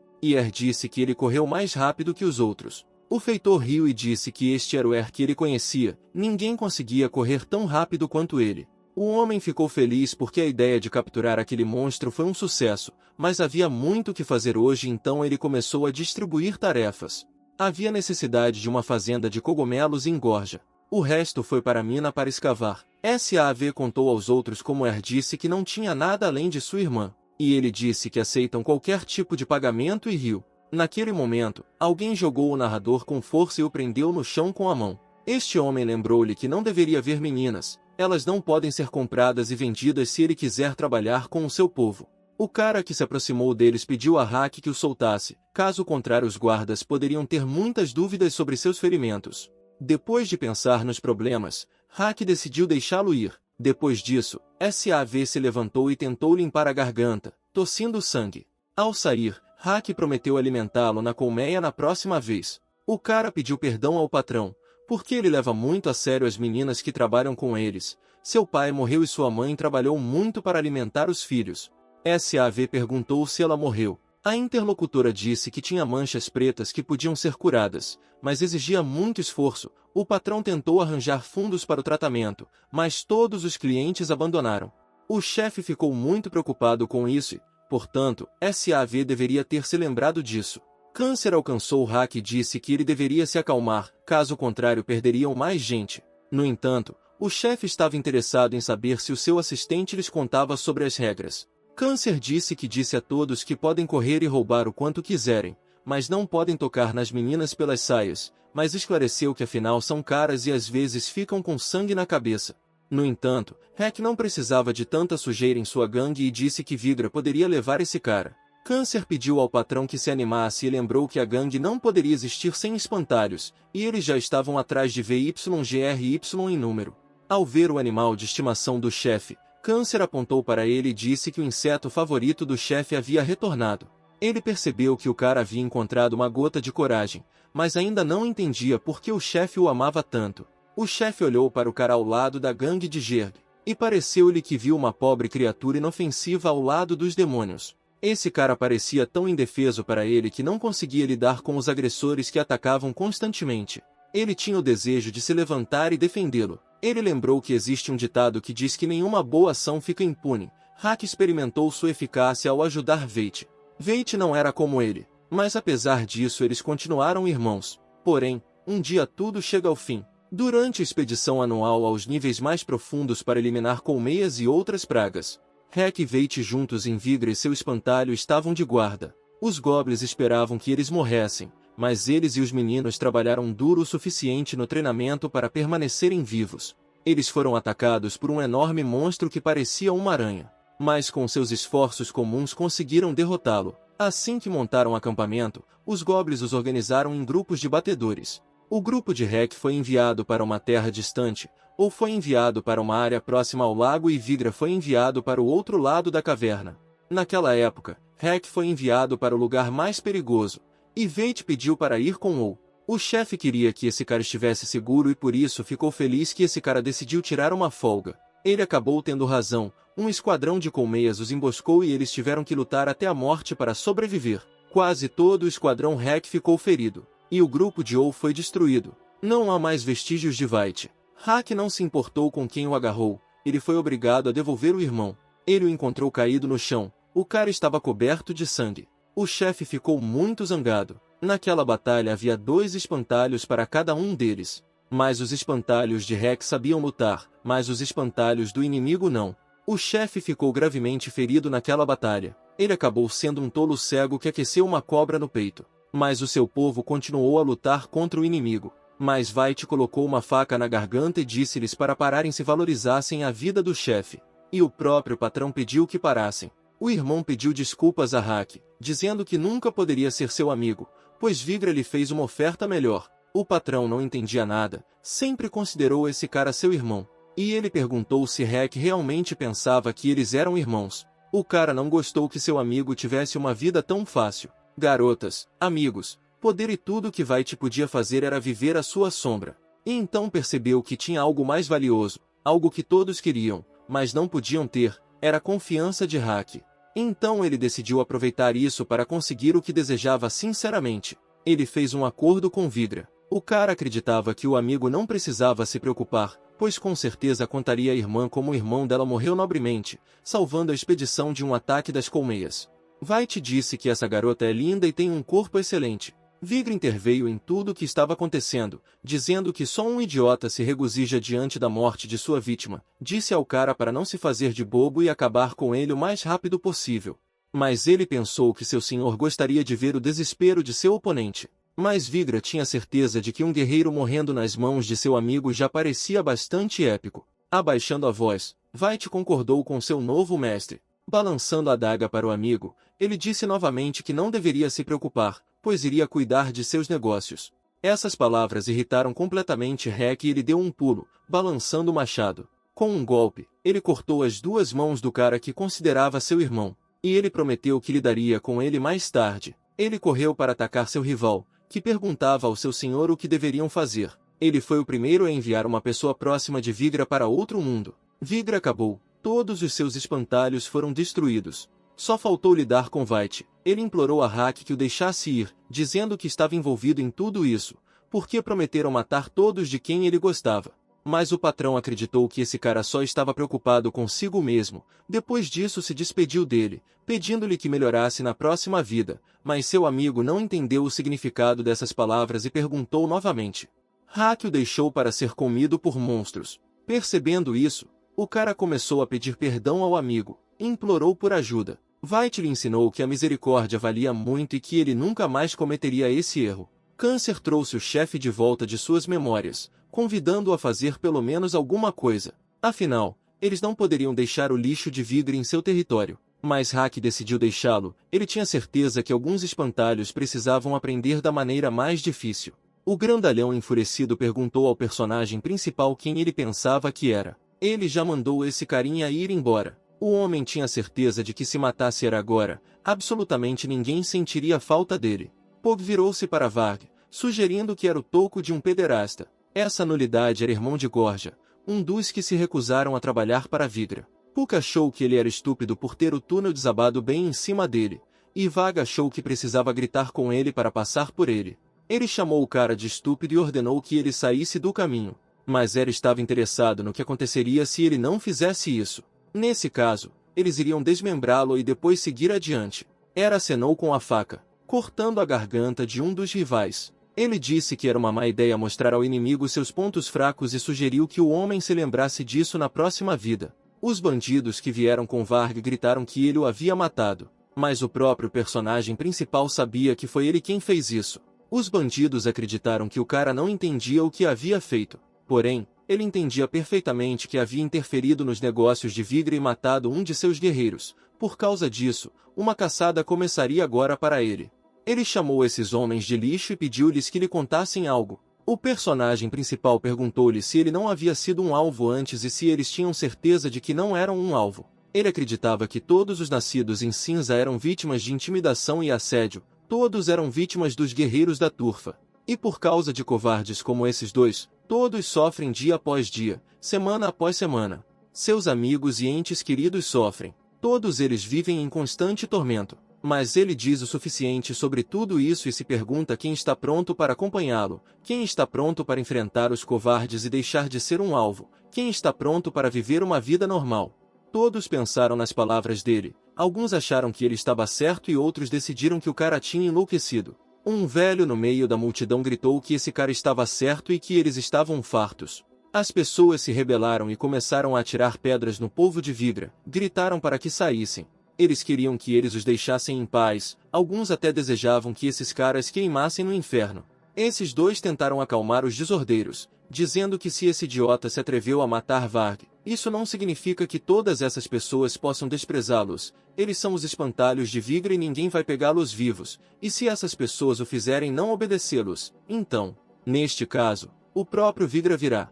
Disse que ele correu mais rápido que os outros. O feitor riu e disse que este era o que ele conhecia, ninguém conseguia correr tão rápido quanto ele. O homem ficou feliz porque a ideia de capturar aquele monstro foi um sucesso, mas havia muito que fazer hoje, então ele começou a distribuir tarefas. Havia necessidade de uma fazenda de cogumelos e engorja. O resto foi para a mina para escavar. Sav contou aos outros como disse que não tinha nada além de sua irmã, e ele disse que aceitam qualquer tipo de pagamento e riu. Naquele momento, alguém jogou o narrador com força e o prendeu no chão com a mão. Este homem lembrou-lhe que não deveria ver meninas, elas não podem ser compradas e vendidas se ele quiser trabalhar com o seu povo. O cara que se aproximou deles pediu a Haki que o soltasse, caso contrário os guardas poderiam ter muitas dúvidas sobre seus ferimentos. Depois de pensar nos problemas, Haki decidiu deixá-lo ir. Depois disso, Sav se levantou e tentou limpar a garganta, tossindo sangue. Ao sair, Haki prometeu alimentá-lo na colmeia na próxima vez. O cara pediu perdão ao patrão, porque ele leva muito a sério as meninas que trabalham com eles. Seu pai morreu e sua mãe trabalhou muito para alimentar os filhos. Sav perguntou se ela morreu. A interlocutora disse que tinha manchas pretas que podiam ser curadas, mas exigia muito esforço. O patrão tentou arranjar fundos para o tratamento, mas todos os clientes abandonaram. O chefe ficou muito preocupado com isso e, portanto, Sav deveria ter se lembrado disso. Câncer alcançou Haki e disse que ele deveria se acalmar, caso contrário perderiam mais gente. No entanto, o chefe estava interessado em saber se o seu assistente lhes contava sobre as regras. Câncer disse a todos que podem correr e roubar o quanto quiserem, mas não podem tocar nas meninas pelas saias, mas esclareceu que afinal são caras e às vezes ficam com sangue na cabeça. No entanto, Hek não precisava de tanta sujeira em sua gangue e disse que Vigra poderia levar esse cara. Câncer pediu ao patrão que se animasse e lembrou que a gangue não poderia existir sem espantalhos, e eles já estavam atrás de VYGRY em número. Ao ver o animal de estimação do chefe, Câncer apontou para ele e disse que o inseto favorito do chefe havia retornado. Ele percebeu que o cara havia encontrado uma gota de coragem, mas ainda não entendia por que o chefe o amava tanto. O chefe olhou para o cara ao lado da gangue de Gerg, e pareceu-lhe que viu uma pobre criatura inofensiva ao lado dos demônios. Esse cara parecia tão indefeso para ele que não conseguia lidar com os agressores que atacavam constantemente. Ele tinha o desejo de se levantar e defendê-lo. Ele lembrou que existe um ditado que diz que nenhuma boa ação fica impune. Haki experimentou sua eficácia ao ajudar Veit. Veit não era como ele, mas apesar disso eles continuaram irmãos. Porém, um dia tudo chega ao fim. Durante a expedição anual aos níveis mais profundos para eliminar colmeias e outras pragas, Hek e Veit juntos em Vigra e seu espantalho estavam de guarda. Os goblins esperavam que eles morressem, mas eles e os meninos trabalharam duro o suficiente no treinamento para permanecerem vivos. Eles foram atacados por um enorme monstro que parecia uma aranha, mas com seus esforços comuns conseguiram derrotá-lo. Assim que montaram acampamento, os goblins os organizaram em grupos de batedores. O grupo de Hek foi enviado para uma terra distante, ou foi enviado para uma área próxima ao lago e Vigra foi enviado para o outro lado da caverna. Naquela época, Hek foi enviado para o lugar mais perigoso, e Veit pediu para ir com Ou. O chefe queria que esse cara estivesse seguro e por isso ficou feliz que esse cara decidiu tirar uma folga. Ele acabou tendo razão, um esquadrão de colmeias os emboscou e eles tiveram que lutar até a morte para sobreviver. Quase todo o esquadrão Hek ficou ferido, e o grupo de Ou foi destruído. Não há mais vestígios de Veit. Haki não se importou com quem o agarrou, ele foi obrigado a devolver o irmão. Ele o encontrou caído no chão, o cara estava coberto de sangue. O chefe ficou muito zangado. Naquela batalha havia 2 espantalhos para cada um deles. Mas os espantalhos de Hek sabiam lutar, mas os espantalhos do inimigo não. O chefe ficou gravemente ferido naquela batalha. Ele acabou sendo um tolo cego que aqueceu uma cobra no peito. Mas o seu povo continuou a lutar contra o inimigo. Mas Veit colocou uma faca na garganta e disse-lhes para pararem se valorizassem a vida do chefe. e o próprio patrão pediu que parassem. O irmão pediu desculpas a Hack, dizendo que nunca poderia ser seu amigo, pois Vigra lhe fez uma oferta melhor. O patrão não entendia nada, sempre considerou esse cara seu irmão, e ele perguntou se Hack realmente pensava que eles eram irmãos. O cara não gostou que seu amigo tivesse uma vida tão fácil. Garotas, amigos, poder e tudo que White podia fazer era viver à sua sombra. E então percebeu que tinha algo mais valioso, algo que todos queriam, mas não podiam ter, era a confiança de Hack. Então ele decidiu aproveitar isso para conseguir o que desejava sinceramente. Ele fez um acordo com Vigra. O cara acreditava que o amigo não precisava se preocupar, pois com certeza contaria à irmã como o irmão dela morreu nobremente, salvando a expedição de um ataque das colmeias. White disse que essa garota é linda e tem um corpo excelente. Vigra interveio em tudo o que estava acontecendo, dizendo que só um idiota se regozija diante da morte de sua vítima. Disse ao cara para não se fazer de bobo e acabar com ele o mais rápido possível. Mas ele pensou que seu senhor gostaria de ver o desespero de seu oponente. Mas Vigra tinha certeza de que um guerreiro morrendo nas mãos de seu amigo já parecia bastante épico. Abaixando a voz, White concordou com seu novo mestre. Balançando a adaga para o amigo, ele disse novamente que não deveria se preocupar, pois iria cuidar de seus negócios. Essas palavras irritaram completamente Hack e ele deu um pulo, balançando o machado. Com um golpe, ele cortou as duas mãos do cara que considerava seu irmão, e ele prometeu que lidaria com ele mais tarde. Ele correu para atacar seu rival, que perguntava ao seu senhor o que deveriam fazer. Ele foi o primeiro a enviar uma pessoa próxima de Vigra para outro mundo. Vigra acabou, todos os seus espantalhos foram destruídos. Só faltou lidar com White. Ele implorou a Hack que o deixasse ir, dizendo que estava envolvido em tudo isso, porque prometeram matar todos de quem ele gostava. Mas o patrão acreditou que esse cara só estava preocupado consigo mesmo. Depois disso se despediu dele, pedindo-lhe que melhorasse na próxima vida, mas seu amigo não entendeu o significado dessas palavras e perguntou novamente. Hack o deixou para ser comido por monstros. Percebendo isso, o cara começou a pedir perdão ao amigo, e implorou por ajuda. White lhe ensinou que a misericórdia valia muito e que ele nunca mais cometeria esse erro. Câncer trouxe o chefe de volta de suas memórias, convidando-o a fazer pelo menos alguma coisa. Afinal, eles não poderiam deixar o lixo de Vigra em seu território. Mas Hack decidiu deixá-lo. Ele tinha certeza que alguns espantalhos precisavam aprender da maneira mais difícil. O grandalhão enfurecido perguntou ao personagem principal quem ele pensava que era. Ele já mandou esse carinha ir embora. O homem tinha certeza de que se matasse era agora, absolutamente ninguém sentiria falta dele. Pog virou-se para Varg, sugerindo que era o toco de um pederasta. Essa nulidade era irmão de Gorja, um dos que se recusaram a trabalhar para Vigra. Puck achou que ele era estúpido por ter o túnel desabado bem em cima dele, e Vaga achou que precisava gritar com ele para passar por ele. Ele chamou o cara de estúpido e ordenou que ele saísse do caminho, mas Era estava interessado no que aconteceria se ele não fizesse isso. Nesse caso, eles iriam desmembrá-lo e depois seguir adiante. Era acenou com a faca, cortando a garganta de um dos rivais. Ele disse que era uma má ideia mostrar ao inimigo seus pontos fracos e sugeriu que o homem se lembrasse disso na próxima vida. Os bandidos que vieram com Varg gritaram que ele o havia matado, mas o próprio personagem principal sabia que foi ele quem fez isso. Os bandidos acreditaram que o cara não entendia o que havia feito. Porém, ele entendia perfeitamente que havia interferido nos negócios de Vigra e matado um de seus guerreiros. Por causa disso, uma caçada começaria agora para ele. Ele chamou esses homens de lixo e pediu-lhes que lhe contassem algo. O personagem principal perguntou-lhe se ele não havia sido um alvo antes e se eles tinham certeza de que não eram um alvo. Ele acreditava que todos os nascidos em cinza eram vítimas de intimidação e assédio, todos eram vítimas dos guerreiros da turfa. E por causa de covardes como esses dois, todos sofrem dia após dia, semana após semana. Seus amigos e entes queridos sofrem. Todos eles vivem em constante tormento. Mas ele diz o suficiente sobre tudo isso e se pergunta quem está pronto para acompanhá-lo, quem está pronto para enfrentar os covardes e deixar de ser um alvo, quem está pronto para viver uma vida normal. Todos pensaram nas palavras dele, alguns acharam que ele estava certo e outros decidiram que o cara tinha enlouquecido. Um velho no meio da multidão gritou que esse cara estava certo e que eles estavam fartos. As pessoas se rebelaram e começaram a atirar pedras no povo de Vigra, gritaram para que saíssem. Eles queriam que eles os deixassem em paz, alguns até desejavam que esses caras queimassem no inferno. Esses dois tentaram acalmar os desordeiros, dizendo que se esse idiota se atreveu a matar Varg, isso não significa que todas essas pessoas possam desprezá-los. Eles são os espantalhos de Vigra e ninguém vai pegá-los vivos, e se essas pessoas o fizerem não obedecê-los, então, neste caso, o próprio Vigra virá.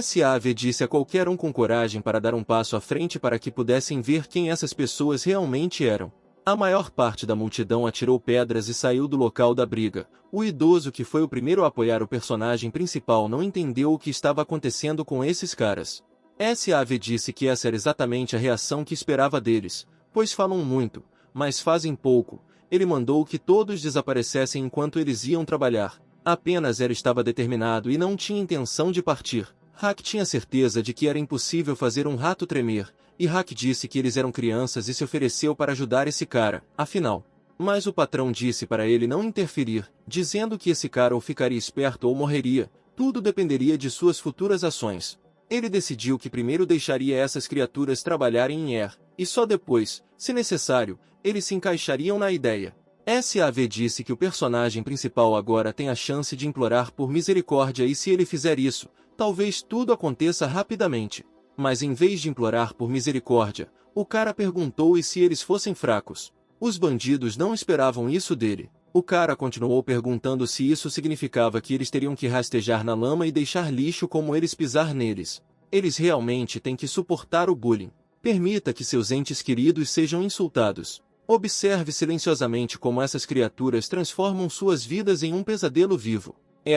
SAV disse a qualquer um com coragem para dar um passo à frente para que pudessem ver quem essas pessoas realmente eram. A maior parte da multidão atirou pedras e saiu do local da briga. O idoso que foi o primeiro a apoiar o personagem principal não entendeu o que estava acontecendo com esses caras. SAV disse que essa era exatamente a reação que esperava deles, pois falam muito, mas fazem pouco. Ele mandou que todos desaparecessem enquanto eles iam trabalhar. Apenas ele estava determinado e não tinha intenção de partir. Hack tinha certeza de que era impossível fazer um rato tremer, e Hack disse que eles eram crianças e se ofereceu para ajudar esse cara, afinal. Mas o patrão disse para ele não interferir, dizendo que esse cara ou ficaria esperto ou morreria, tudo dependeria de suas futuras ações. Ele decidiu que primeiro deixaria essas criaturas trabalharem em Air, e só depois, se necessário, eles se encaixariam na ideia. SAV disse que o personagem principal agora tem a chance de implorar por misericórdia e se ele fizer isso, talvez tudo aconteça rapidamente. Mas em vez de implorar por misericórdia, o cara perguntou e se eles fossem fracos. Os bandidos não esperavam isso dele. O cara continuou perguntando se isso significava que eles teriam que rastejar na lama e deixar lixo como eles pisar neles. Eles realmente têm que suportar o bullying. Permita que seus entes queridos sejam insultados. Observe silenciosamente como essas criaturas transformam suas vidas em um pesadelo vivo.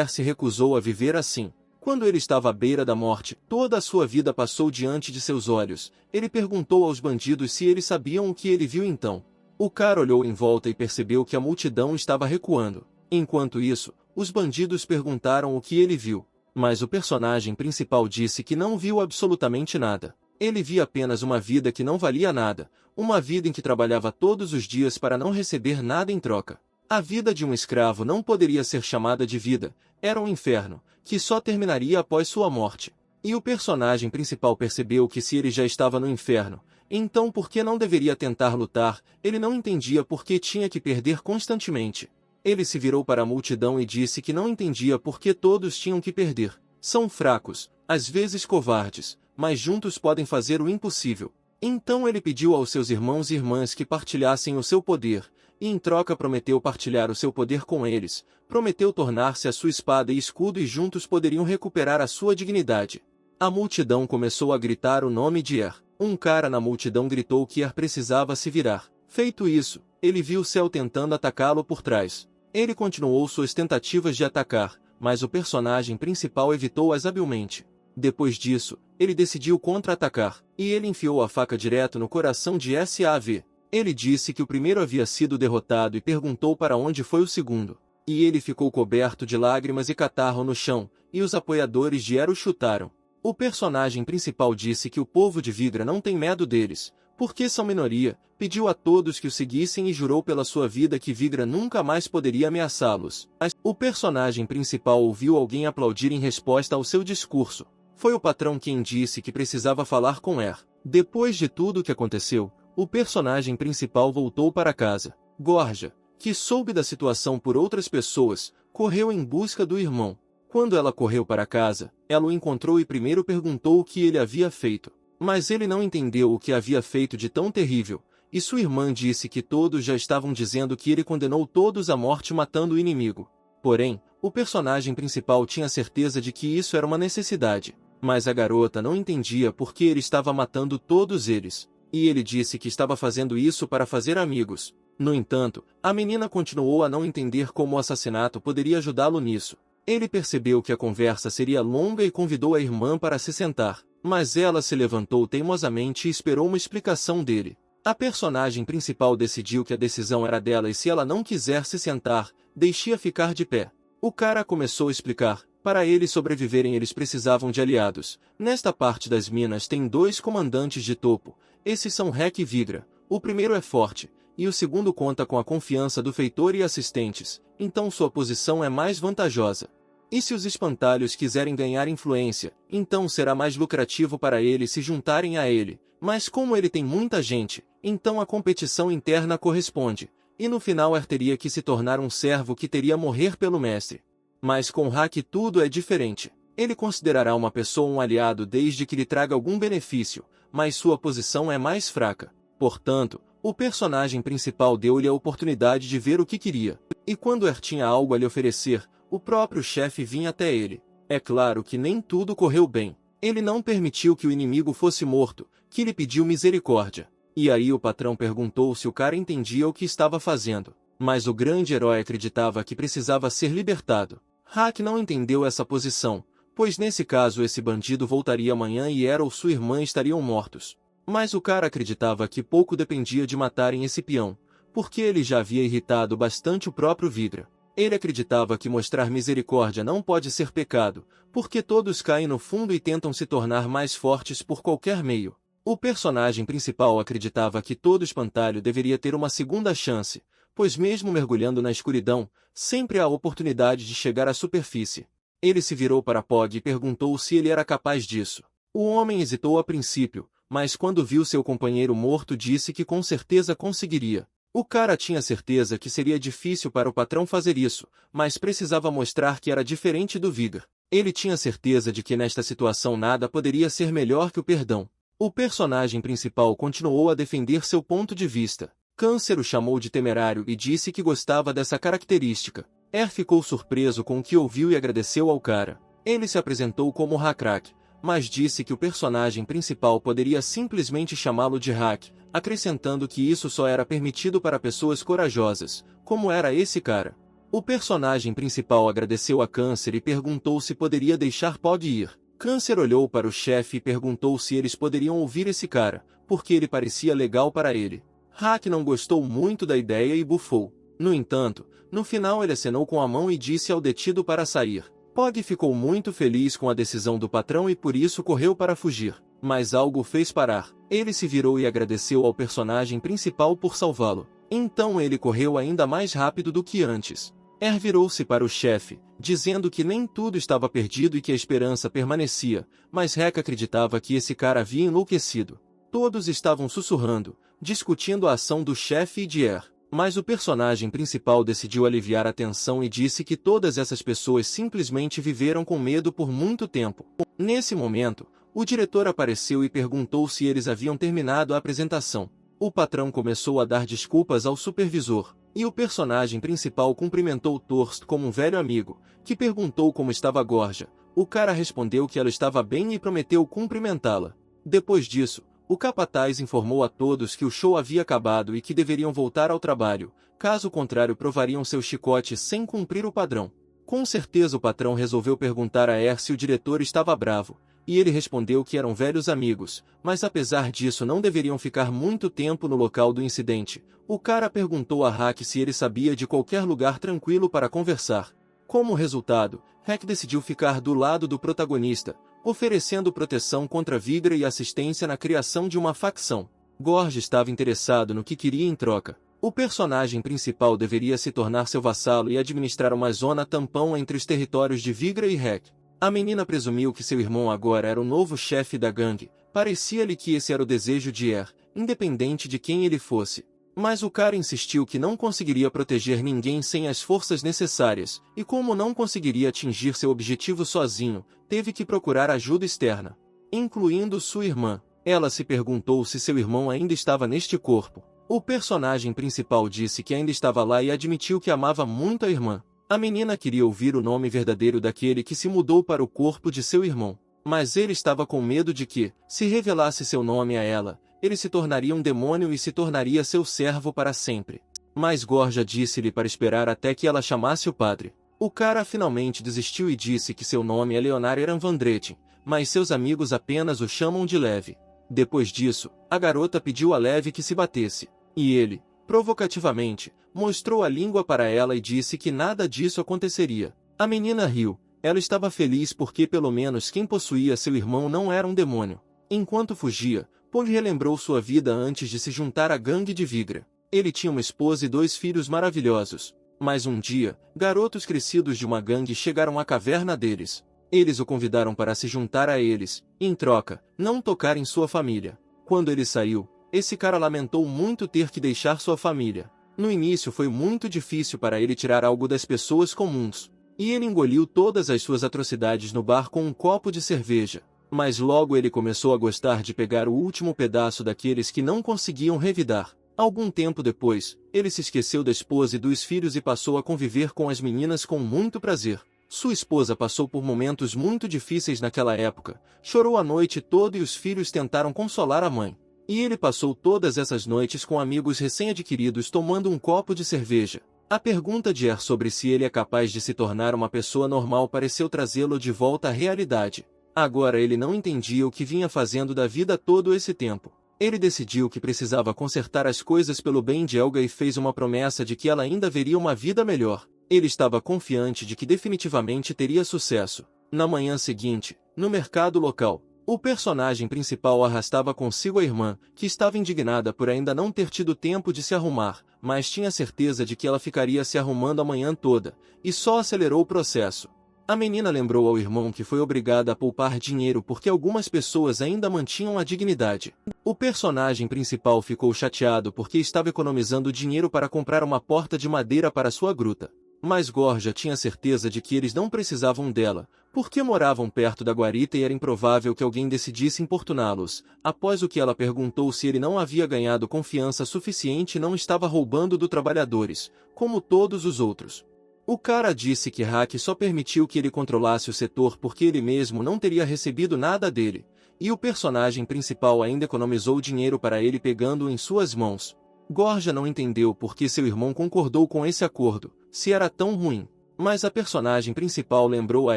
Se recusou a viver assim. Quando ele estava à beira da morte, toda a sua vida passou diante de seus olhos. Ele perguntou aos bandidos se eles sabiam o que ele viu então. O cara olhou em volta e percebeu que a multidão estava recuando. Enquanto isso, os bandidos perguntaram o que ele viu. Mas o personagem principal disse que não viu absolutamente nada. Ele via apenas uma vida que não valia nada, uma vida em que trabalhava todos os dias para não receber nada em troca. A vida de um escravo não poderia ser chamada de vida, era um inferno, que só terminaria após sua morte. E o personagem principal percebeu que se ele já estava no inferno, então por que não deveria tentar lutar? Ele não entendia por que tinha que perder constantemente. Ele se virou para a multidão e disse que não entendia por que todos tinham que perder. São fracos, às vezes covardes, mas juntos podem fazer o impossível. Então ele pediu aos seus irmãos e irmãs que partilhassem o seu poder, e em troca prometeu partilhar o seu poder com eles, prometeu tornar-se a sua espada e escudo e juntos poderiam recuperar a sua dignidade. A multidão começou a gritar o nome de Er. Um cara na multidão gritou que Er precisava se virar. Feito isso, ele viu o céu tentando atacá-lo por trás. Ele continuou suas tentativas de atacar, mas o personagem principal evitou-as habilmente. Depois disso, ele decidiu contra-atacar, e ele enfiou a faca direto no coração de SAV. Ele disse que o primeiro havia sido derrotado e perguntou para onde foi o segundo. E ele ficou coberto de lágrimas e catarro no chão, e os apoiadores de Er o chutaram. O personagem principal disse que o povo de Vigra não tem medo deles, porque são minoria, pediu a todos que o seguissem e jurou pela sua vida que Vigra nunca mais poderia ameaçá-los. Mas o personagem principal ouviu alguém aplaudir em resposta ao seu discurso. Foi o patrão quem disse que precisava falar com Er. Depois de tudo o que aconteceu, o personagem principal voltou para casa. Gorja, que soube da situação por outras pessoas, correu em busca do irmão. Quando ela correu para casa, ela o encontrou e primeiro perguntou o que ele havia feito. Mas ele não entendeu o que havia feito de tão terrível, e sua irmã disse que todos já estavam dizendo que ele condenou todos à morte matando o inimigo. Porém, o personagem principal tinha certeza de que isso era uma necessidade, mas a garota não entendia por que ele estava matando todos eles, e ele disse que estava fazendo isso para fazer amigos. No entanto, a menina continuou a não entender como o assassinato poderia ajudá-lo nisso. Ele percebeu que a conversa seria longa e convidou a irmã para se sentar, mas ela se levantou teimosamente e esperou uma explicação dele. A personagem principal decidiu que a decisão era dela e se ela não quiser se sentar, deixe-a ficar de pé. O cara começou a explicar. Para eles sobreviverem eles precisavam de aliados. Nesta parte das minas tem 2 comandantes de topo. Esses são Rek e Vigra. O primeiro é forte, e o segundo conta com a confiança do feitor e assistentes, então sua posição é mais vantajosa. E se os espantalhos quiserem ganhar influência, então será mais lucrativo para eles se juntarem a ele. Mas como ele tem muita gente, então a competição interna corresponde. E no final Er teria que se tornar um servo que teria morrer pelo mestre. Mas com Hack tudo é diferente. Ele considerará uma pessoa um aliado desde que lhe traga algum benefício, mas sua posição é mais fraca. Portanto, o personagem principal deu-lhe a oportunidade de ver o que queria. E quando Er tinha algo a lhe oferecer, o próprio chefe vinha até ele. É claro que nem tudo correu bem. Ele não permitiu que o inimigo fosse morto, que lhe pediu misericórdia. E aí o patrão perguntou se o cara entendia o que estava fazendo. Mas o grande herói acreditava que precisava ser libertado. Hack não entendeu essa posição, pois nesse caso esse bandido voltaria amanhã e Er ou sua irmã estariam mortos. Mas o cara acreditava que pouco dependia de matarem esse peão, porque ele já havia irritado bastante o próprio Vigra. Ele acreditava que mostrar misericórdia não pode ser pecado, porque todos caem no fundo e tentam se tornar mais fortes por qualquer meio. O personagem principal acreditava que todo espantalho deveria ter uma segunda chance, pois mesmo mergulhando na escuridão, sempre há a oportunidade de chegar à superfície. Ele se virou para Pog e perguntou se ele era capaz disso. O homem hesitou a princípio, mas quando viu seu companheiro morto disse que com certeza conseguiria. O cara tinha certeza que seria difícil para o patrão fazer isso, mas precisava mostrar que era diferente do Vigar. Ele tinha certeza de que nesta situação nada poderia ser melhor que o perdão. O personagem principal continuou a defender seu ponto de vista. Câncer o chamou de temerário e disse que gostava dessa característica. Er ficou surpreso com o que ouviu e agradeceu ao cara. Ele se apresentou como Hakrak, mas disse que o personagem principal poderia simplesmente chamá-lo de Hack, acrescentando que isso só era permitido para pessoas corajosas, como era esse cara. O personagem principal agradeceu a Câncer e perguntou se poderia deixar Pog ir. Câncer olhou para o chefe e perguntou se eles poderiam ouvir esse cara, porque ele parecia legal para ele. Hack não gostou muito da ideia e bufou. No entanto, no final ele acenou com a mão e disse ao detido para sair. Pog ficou muito feliz com a decisão do patrão e por isso correu para fugir. Mas algo o fez parar. Ele se virou e agradeceu ao personagem principal por salvá-lo. Então ele correu ainda mais rápido do que antes. Er virou-se para o chefe, dizendo que nem tudo estava perdido e que a esperança permanecia, mas Hack acreditava que esse cara havia enlouquecido. Todos estavam sussurrando, discutindo a ação do chefe e de Er. Mas o personagem principal decidiu aliviar a tensão e disse que todas essas pessoas simplesmente viveram com medo por muito tempo. Nesse momento, o diretor apareceu e perguntou se eles haviam terminado a apresentação. O patrão começou a dar desculpas ao supervisor, e o personagem principal cumprimentou Torst como um velho amigo, que perguntou como estava Gorja. O cara respondeu que ela estava bem e prometeu cumprimentá-la. Depois disso, o capataz informou a todos que o show havia acabado e que deveriam voltar ao trabalho, caso contrário provariam seu chicote sem cumprir o padrão. Com certeza o patrão resolveu perguntar a Er se o diretor estava bravo, e ele respondeu que eram velhos amigos, mas apesar disso não deveriam ficar muito tempo no local do incidente. O cara perguntou a Hack se ele sabia de qualquer lugar tranquilo para conversar. Como resultado, Hack decidiu ficar do lado do protagonista, oferecendo proteção contra Vigra e assistência na criação de uma facção. Gorge estava interessado no que queria em troca. O personagem principal deveria se tornar seu vassalo e administrar uma zona tampão entre os territórios de Vigra e Hack. A menina presumiu que seu irmão agora era o novo chefe da gangue. Parecia-lhe que esse era o desejo de Er, independente de quem ele fosse. Mas o cara insistiu que não conseguiria proteger ninguém sem as forças necessárias, e como não conseguiria atingir seu objetivo sozinho, teve que procurar ajuda externa, incluindo sua irmã. Ela se perguntou se seu irmão ainda estava neste corpo. O personagem principal disse que ainda estava lá e admitiu que amava muito a irmã. A menina queria ouvir o nome verdadeiro daquele que se mudou para o corpo de seu irmão, mas ele estava com medo de que, se revelasse seu nome a ela, ele se tornaria um demônio e se tornaria seu servo para sempre. Mas Gorja disse-lhe para esperar até que ela chamasse o padre. O cara finalmente desistiu e disse que seu nome é Leonar Eranvandretin, mas seus amigos apenas o chamam de Leve. Depois disso, a garota pediu a Leve que se batesse, e ele, provocativamente, mostrou a língua para ela e disse que nada disso aconteceria. A menina riu. Ela estava feliz porque pelo menos quem possuía seu irmão não era um demônio. Enquanto fugia, Paul relembrou sua vida antes de se juntar à gangue de Vigra. Ele tinha uma esposa e 2 filhos maravilhosos. Mas um dia, garotos crescidos de uma gangue chegaram à caverna deles. Eles o convidaram para se juntar a eles, e em troca, não tocar em sua família. Quando ele saiu, esse cara lamentou muito ter que deixar sua família. No início foi muito difícil para ele tirar algo das pessoas comuns. E ele engoliu todas as suas atrocidades no bar com um copo de cerveja. Mas logo ele começou a gostar de pegar o último pedaço daqueles que não conseguiam revidar. Algum tempo depois, ele se esqueceu da esposa e dos filhos e passou a conviver com as meninas com muito prazer. Sua esposa passou por momentos muito difíceis naquela época, chorou a noite toda e os filhos tentaram consolar a mãe. E ele passou todas essas noites com amigos recém-adquiridos tomando um copo de cerveja. A pergunta de Er sobre se ele é capaz de se tornar uma pessoa normal pareceu trazê-lo de volta à realidade. Agora ele não entendia o que vinha fazendo da vida todo esse tempo. Ele decidiu que precisava consertar as coisas pelo bem de Helga e fez uma promessa de que ela ainda veria uma vida melhor. Ele estava confiante de que definitivamente teria sucesso. Na manhã seguinte, no mercado local, o personagem principal arrastava consigo a irmã, que estava indignada por ainda não ter tido tempo de se arrumar, mas tinha certeza de que ela ficaria se arrumando a manhã toda, e só acelerou o processo. A menina lembrou ao irmão que foi obrigada a poupar dinheiro porque algumas pessoas ainda mantinham a dignidade. O personagem principal ficou chateado porque estava economizando dinheiro para comprar uma porta de madeira para sua gruta. Mas Gorja tinha certeza de que eles não precisavam dela, porque moravam perto da guarita e era improvável que alguém decidisse importuná-los. Após o que ela perguntou se ele não havia ganhado confiança suficiente e não estava roubando dos trabalhadores, como todos os outros. O cara disse que Hack só permitiu que ele controlasse o setor porque ele mesmo não teria recebido nada dele, e o personagem principal ainda economizou dinheiro para ele pegando-o em suas mãos. Gorja não entendeu por que seu irmão concordou com esse acordo, se era tão ruim, mas a personagem principal lembrou a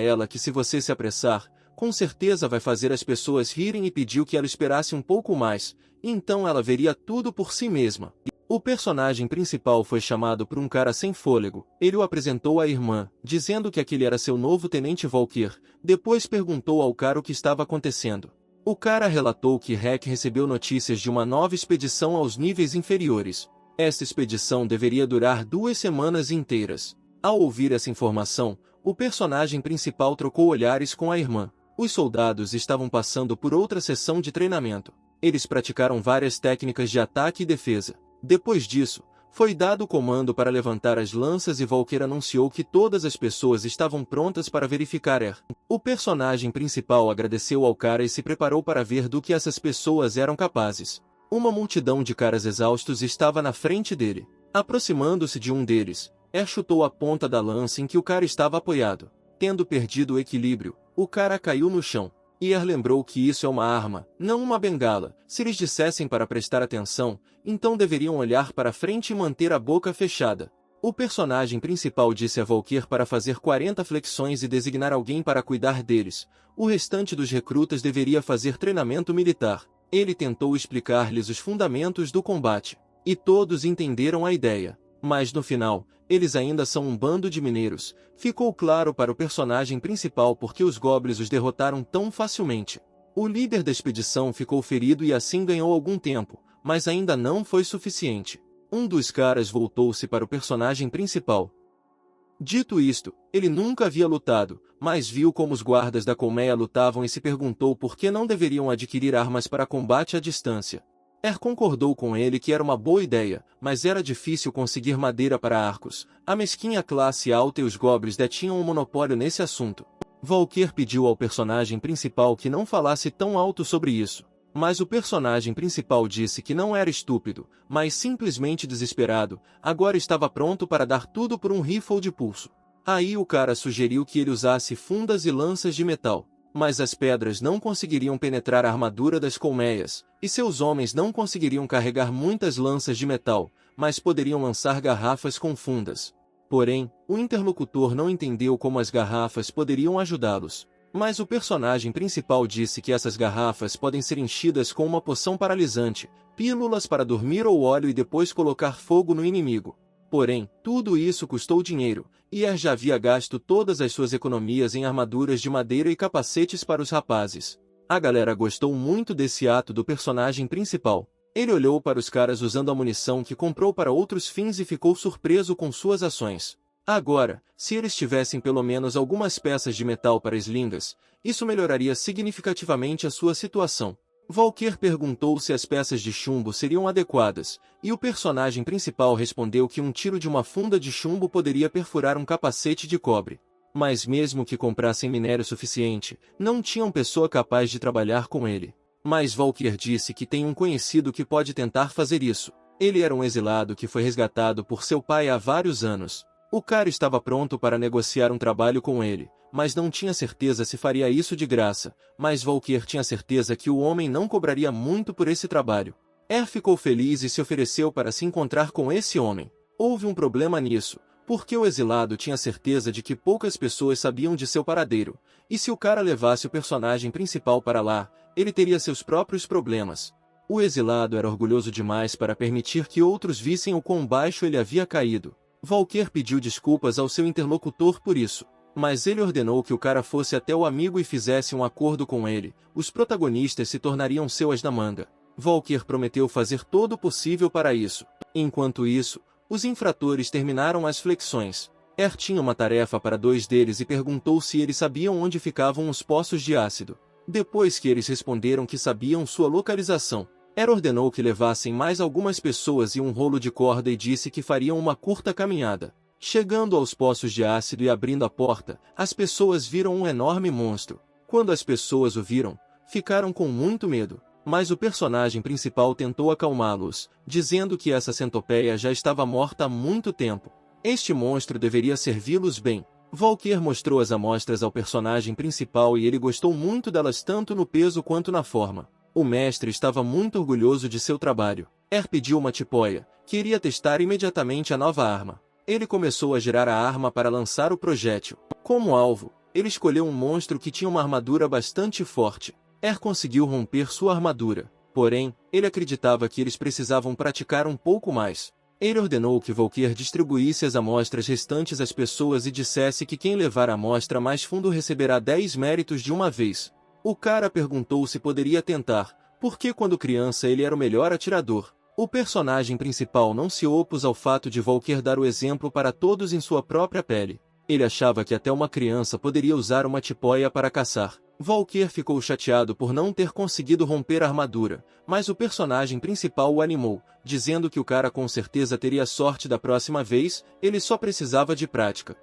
ela que se você se apressar, com certeza vai fazer as pessoas rirem e pediu que ela esperasse um pouco mais, e então ela veria tudo por si mesma. O personagem principal foi chamado por um cara sem fôlego. Ele o apresentou à irmã, dizendo que aquele era seu novo tenente Valkyr. Depois perguntou ao cara o que estava acontecendo. O cara relatou que Hack recebeu notícias de uma nova expedição aos níveis inferiores. Esta expedição deveria durar 2 semanas inteiras. Ao ouvir essa informação, o personagem principal trocou olhares com a irmã. Os soldados estavam passando por outra sessão de treinamento. Eles praticaram várias técnicas de ataque e defesa. Depois disso, foi dado o comando para levantar as lanças e Valkyr anunciou que todas as pessoas estavam prontas para verificar Er. O personagem principal agradeceu ao cara e se preparou para ver do que essas pessoas eram capazes. Uma multidão de caras exaustos estava na frente dele. Aproximando-se de um deles, Er chutou a ponta da lança em que o cara estava apoiado. Tendo perdido o equilíbrio, o cara caiu no chão. E Er lembrou que isso é uma arma, não uma bengala. Se eles dissessem para prestar atenção, então deveriam olhar para frente e manter a boca fechada. O personagem principal disse a Valkyr para fazer 40 flexões e designar alguém para cuidar deles. O restante dos recrutas deveria fazer treinamento militar. Ele tentou explicar-lhes os fundamentos do combate. E todos entenderam a ideia. Mas no final, eles ainda são um bando de mineiros. Ficou claro para o personagem principal porque os goblins os derrotaram tão facilmente. O líder da expedição ficou ferido e assim ganhou algum tempo, mas ainda não foi suficiente. Um dos caras voltou-se para o personagem principal. Dito isto, ele nunca havia lutado, mas viu como os guardas da colmeia lutavam e se perguntou por que não deveriam adquirir armas para combate à distância. Er concordou com ele que era uma boa ideia, mas era difícil conseguir madeira para arcos. A mesquinha classe alta e os goblins detinham um monopólio nesse assunto. Valkyr pediu ao personagem principal que não falasse tão alto sobre isso. Mas o personagem principal disse que não era estúpido, mas simplesmente desesperado. Agora estava pronto para dar tudo por um rifle de pulso. Aí o cara sugeriu que ele usasse fundas e lanças de metal. Mas as pedras não conseguiriam penetrar a armadura das colmeias, e seus homens não conseguiriam carregar muitas lanças de metal, mas poderiam lançar garrafas com fundas. Porém, o interlocutor não entendeu como as garrafas poderiam ajudá-los. Mas o personagem principal disse que essas garrafas podem ser enchidas com uma poção paralisante, pílulas para dormir ou óleo e depois colocar fogo no inimigo. Porém, tudo isso custou dinheiro, e Er já havia gasto todas as suas economias em armaduras de madeira e capacetes para os rapazes. A galera gostou muito desse ato do personagem principal. Ele olhou para os caras usando a munição que comprou para outros fins e ficou surpreso com suas ações. Agora, se eles tivessem pelo menos algumas peças de metal para slingas, isso melhoraria significativamente a sua situação. Valkyr perguntou se as peças de chumbo seriam adequadas, e o personagem principal respondeu que um tiro de uma funda de chumbo poderia perfurar um capacete de cobre. Mas mesmo que comprassem minério suficiente, não tinham pessoa capaz de trabalhar com ele. Mas Valkyr disse que tem um conhecido que pode tentar fazer isso. Ele era um exilado que foi resgatado por seu pai há vários anos. O cara estava pronto para negociar um trabalho com ele, mas não tinha certeza se faria isso de graça. Mas Valkyr tinha certeza que o homem não cobraria muito por esse trabalho. Ficou feliz e se ofereceu para se encontrar com esse homem. Houve um problema nisso, porque o exilado tinha certeza de que poucas pessoas sabiam de seu paradeiro, e se o cara levasse o personagem principal para lá, ele teria seus próprios problemas. O exilado era orgulhoso demais para permitir que outros vissem o quão baixo ele havia caído. Valkyr pediu desculpas ao seu interlocutor por isso, mas ele ordenou que o cara fosse até o amigo e fizesse um acordo com ele. Os protagonistas se tornariam seu as da manga. Valkyr prometeu fazer todo o possível para isso. Enquanto isso, os infratores terminaram as flexões. Tinha uma tarefa para 2 deles e perguntou se eles sabiam onde ficavam os poços de ácido. Depois que eles responderam que sabiam sua localização, ordenou que levassem mais algumas pessoas e um rolo de corda e disse que fariam uma curta caminhada. Chegando aos poços de ácido e abrindo a porta, as pessoas viram um enorme monstro. Quando as pessoas o viram, ficaram com muito medo. Mas o personagem principal tentou acalmá-los, dizendo que essa centopeia já estava morta há muito tempo. Este monstro deveria servi-los bem. Valkyr mostrou as amostras ao personagem principal e ele gostou muito delas tanto no peso quanto na forma. O mestre estava muito orgulhoso de seu trabalho. Pediu uma tipóia, queria testar imediatamente a nova arma. Ele começou a girar a arma para lançar o projétil. Como alvo, ele escolheu um monstro que tinha uma armadura bastante forte. Conseguiu romper sua armadura, porém, ele acreditava que eles precisavam praticar um pouco mais. Ele ordenou que Valkyr distribuísse as amostras restantes às pessoas e dissesse que quem levar a amostra mais fundo receberá 10 méritos de uma vez. O cara perguntou se poderia tentar, porque quando criança ele era o melhor atirador. O personagem principal não se opôs ao fato de Valkyr dar o exemplo para todos em sua própria pele. Ele achava que até uma criança poderia usar uma tipóia para caçar. Valkyr ficou chateado por não ter conseguido romper a armadura, mas o personagem principal o animou, dizendo que o cara com certeza teria sorte da próxima vez, ele só precisava de prática.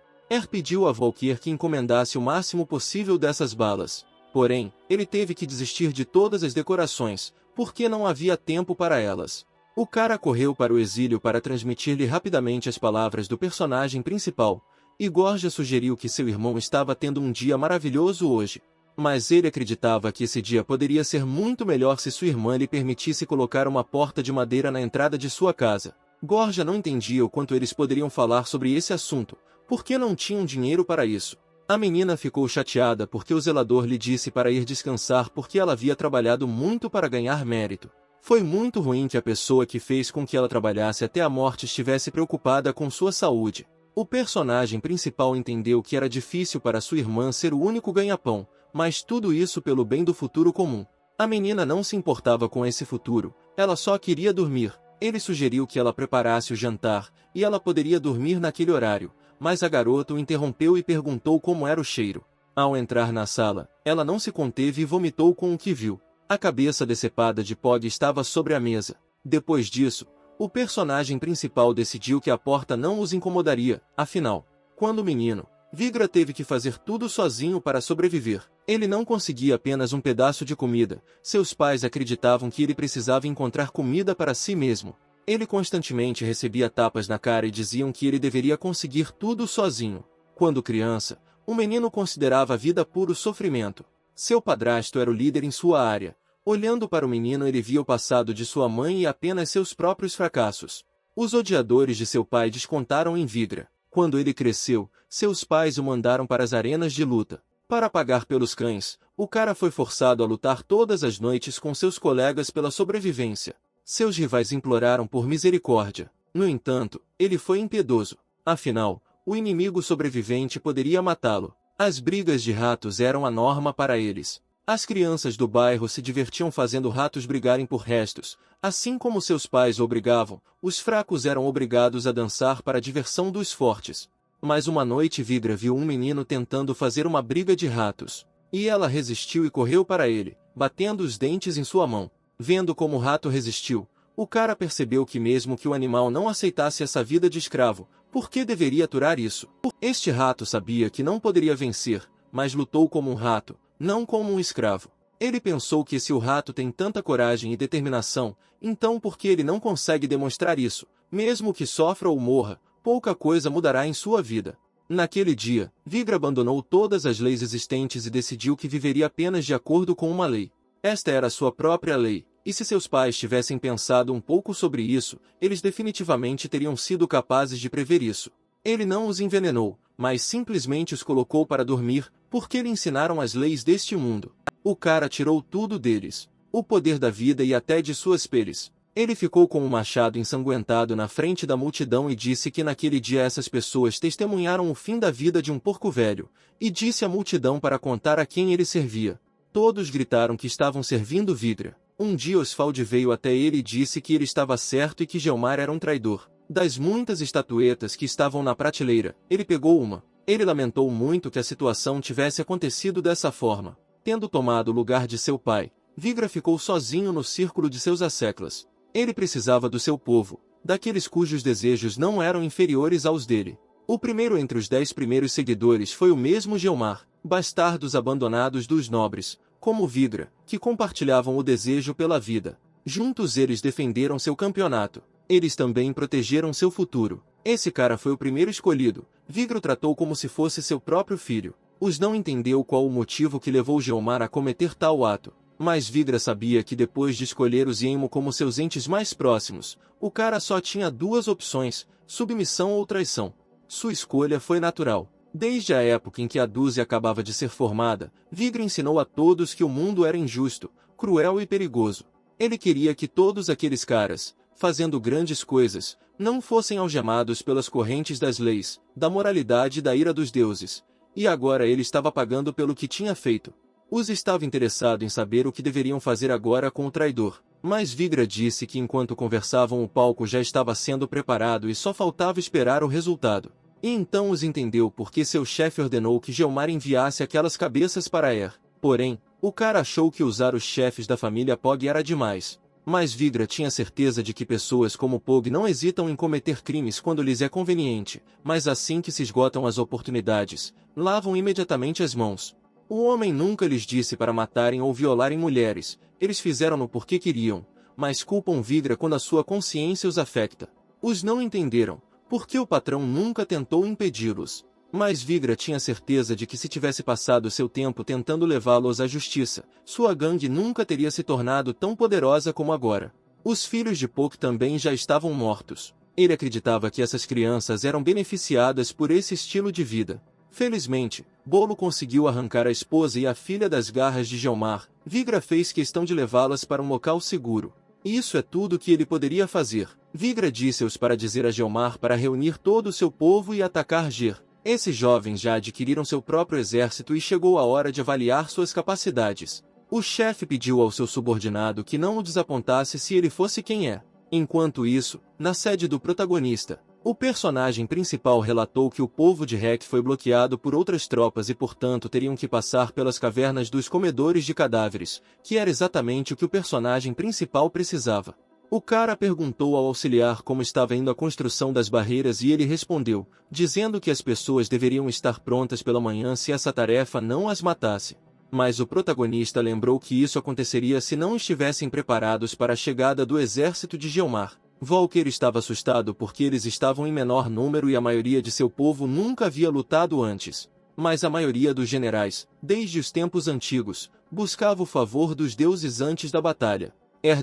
Pediu a Valkyr que encomendasse o máximo possível dessas balas. Porém, ele teve que desistir de todas as decorações, porque não havia tempo para elas. O cara correu para o exílio para transmitir-lhe rapidamente as palavras do personagem principal, e Gorgia sugeriu que seu irmão estava tendo um dia maravilhoso hoje. Mas ele acreditava que esse dia poderia ser muito melhor se sua irmã lhe permitisse colocar uma porta de madeira na entrada de sua casa. Gorgia não entendia o quanto eles poderiam falar sobre esse assunto, porque não tinham dinheiro para isso. A menina ficou chateada porque o zelador lhe disse para ir descansar porque ela havia trabalhado muito para ganhar mérito. Foi muito ruim que a pessoa que fez com que ela trabalhasse até a morte estivesse preocupada com sua saúde. O personagem principal entendeu que era difícil para sua irmã ser o único ganha-pão, mas tudo isso pelo bem do futuro comum. A menina não se importava com esse futuro, ela só queria dormir. Ele sugeriu que ela preparasse o jantar, e ela poderia dormir naquele horário, mas a garota o interrompeu e perguntou como era o cheiro. Ao entrar na sala, ela não se conteve e vomitou com o que viu. A cabeça decepada de Pog estava sobre a mesa. Depois disso, o personagem principal decidiu que a porta não os incomodaria, afinal, quando o menino, Vigra teve que fazer tudo sozinho para sobreviver. Ele não conseguia apenas um pedaço de comida, seus pais acreditavam que ele precisava encontrar comida para si mesmo. Ele constantemente recebia tapas na cara e diziam que ele deveria conseguir tudo sozinho. Quando criança, o menino considerava a vida puro sofrimento. Seu padrasto era o líder em sua área. Olhando para o menino ele via o passado de sua mãe e apenas seus próprios fracassos. Os odiadores de seu pai descontaram em Vigra. Quando ele cresceu, seus pais o mandaram para as arenas de luta. Para pagar pelos cães, o cara foi forçado a lutar todas as noites com seus colegas pela sobrevivência. Seus rivais imploraram por misericórdia. No entanto, ele foi impiedoso. Afinal, o inimigo sobrevivente poderia matá-lo. As brigas de ratos eram a norma para eles. As crianças do bairro se divertiam fazendo ratos brigarem por restos. Assim como seus pais obrigavam, os fracos eram obrigados a dançar para a diversão dos fortes. Mas uma noite Vigra viu um menino tentando fazer uma briga de ratos. E ela resistiu e correu para ele, batendo os dentes em sua mão. Vendo como o rato resistiu, O cara percebeu que mesmo que o animal não aceitasse essa vida de escravo, por que deveria aturar isso? Este rato sabia que não poderia vencer, mas lutou como um rato, não como um escravo. Ele pensou que se o rato tem tanta coragem e determinação, então por que ele não consegue demonstrar isso? Mesmo que sofra ou morra, pouca coisa mudará em sua vida. Naquele dia, Vigra abandonou todas as leis existentes e decidiu que viveria apenas de acordo com uma lei. Esta era sua própria lei, e se seus pais tivessem pensado um pouco sobre isso, eles definitivamente teriam sido capazes de prever isso. Ele não os envenenou, mas simplesmente os colocou para dormir, porque lhe ensinaram as leis deste mundo. O cara tirou tudo deles, o poder da vida e até de suas peles. Ele ficou com um machado ensanguentado na frente da multidão e disse que naquele dia essas pessoas testemunharam o fim da vida de um porco velho, e disse à multidão para contar a quem ele servia. Todos gritaram que estavam servindo Vigra. Um dia Oswald veio até ele e disse que ele estava certo e que Gelmar era um traidor. Das muitas estatuetas que estavam na prateleira, ele pegou uma. Ele lamentou muito que a situação tivesse acontecido dessa forma. Tendo tomado o lugar de seu pai, Vigra ficou sozinho no círculo de seus asseclas. Ele precisava do seu povo, daqueles cujos desejos não eram inferiores aos dele. O primeiro entre os 10 primeiros seguidores foi o mesmo Gelmar, bastardos abandonados dos nobres, como Vigra, que compartilhavam o desejo pela vida. Juntos eles defenderam seu campeonato. Eles também protegeram seu futuro. Esse cara foi o primeiro escolhido. Vigra o tratou como se fosse seu próprio filho. Os não entendeu qual o motivo que levou Gelmar a cometer tal ato. Mas Vigra sabia que depois de escolher os Yenmo como seus entes mais próximos, o cara só tinha duas opções, submissão ou traição. Sua escolha foi natural. Desde a época em que a Dúzia acabava de ser formada, Vigra ensinou a todos que o mundo era injusto, cruel e perigoso. Ele queria que todos aqueles caras, fazendo grandes coisas, não fossem algemados pelas correntes das leis, da moralidade e da ira dos deuses. E agora ele estava pagando pelo que tinha feito. Os estava interessado em saber o que deveriam fazer agora com o traidor. Mas Vigra disse que enquanto conversavam o palco já estava sendo preparado e só faltava esperar o resultado. E então os entendeu porque seu chefe ordenou que Gelmar enviasse aquelas cabeças para Er. Porém, o cara achou que usar os chefes da família Pog era demais. Mas Vigra tinha certeza de que pessoas como Pog não hesitam em cometer crimes quando lhes é conveniente, mas assim que se esgotam as oportunidades, lavam imediatamente as mãos. O homem nunca lhes disse para matarem ou violarem mulheres, eles fizeram-no porque queriam, mas culpam Vigra quando a sua consciência os afeta. Os não entenderam, porque o patrão nunca tentou impedi-los. Mas Vigra tinha certeza de que se tivesse passado seu tempo tentando levá-los à justiça, sua gangue nunca teria se tornado tão poderosa como agora. Os filhos de Pog também já estavam mortos. Ele acreditava que essas crianças eram beneficiadas por esse estilo de vida. Felizmente, Bolo conseguiu arrancar a esposa e a filha das garras de Gelmar. Vigra fez questão de levá-las para um local seguro. Isso é tudo que ele poderia fazer. Vigra disse-os para dizer a Gelmar para reunir todo o seu povo e atacar Ger. Esses jovens já adquiriram seu próprio exército e chegou a hora de avaliar suas capacidades. O chefe pediu ao seu subordinado que não o desapontasse se ele fosse quem é. Enquanto isso, na sede do protagonista, o personagem principal relatou que o povo de Rek foi bloqueado por outras tropas e portanto teriam que passar pelas cavernas dos comedores de cadáveres, que era exatamente o que o personagem principal precisava. O cara perguntou ao auxiliar como estava indo a construção das barreiras e ele respondeu, dizendo que as pessoas deveriam estar prontas pela manhã se essa tarefa não as matasse. Mas o protagonista lembrou que isso aconteceria se não estivessem preparados para a chegada do exército de Gelmar. Volker estava assustado porque eles estavam em menor número e a maioria de seu povo nunca havia lutado antes. Mas a maioria dos generais, desde os tempos antigos, buscava o favor dos deuses antes da batalha.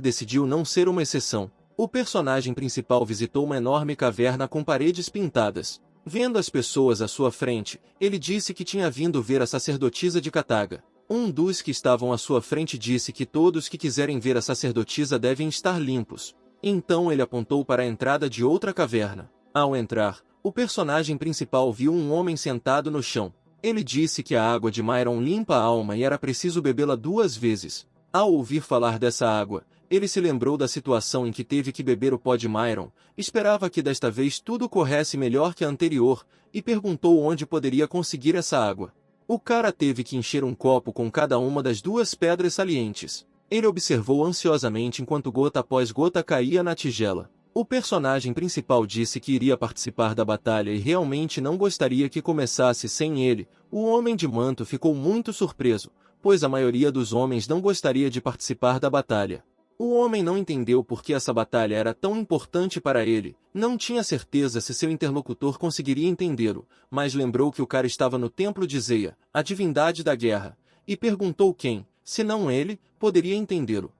Decidiu não ser uma exceção. O personagem principal visitou uma enorme caverna com paredes pintadas. Vendo as pessoas à sua frente, ele disse que tinha vindo ver a sacerdotisa de Kataga. Um dos que estavam à sua frente disse que todos que quiserem ver a sacerdotisa devem estar limpos. Então ele apontou para a entrada de outra caverna. Ao entrar, o personagem principal viu um homem sentado no chão. Ele disse que a água de Myron limpa a alma e era preciso bebê-la 2 vezes. Ao ouvir falar dessa água, ele se lembrou da situação em que teve que beber o pó de Myron, esperava que desta vez tudo corresse melhor que a anterior, e perguntou onde poderia conseguir essa água. O cara teve que encher um copo com cada uma das 2 pedras salientes. Ele observou ansiosamente enquanto gota após gota caía na tigela. O personagem principal disse que iria participar da batalha e realmente não gostaria que começasse sem ele. O homem de manto ficou muito surpreso, pois a maioria dos homens não gostaria de participar da batalha. O homem não entendeu por que essa batalha era tão importante para ele, não tinha certeza se seu interlocutor conseguiria entendê-lo, mas lembrou que o cara estava no templo de Zeia, a divindade da guerra, e perguntou quem, se não ele, poderia entendê-lo.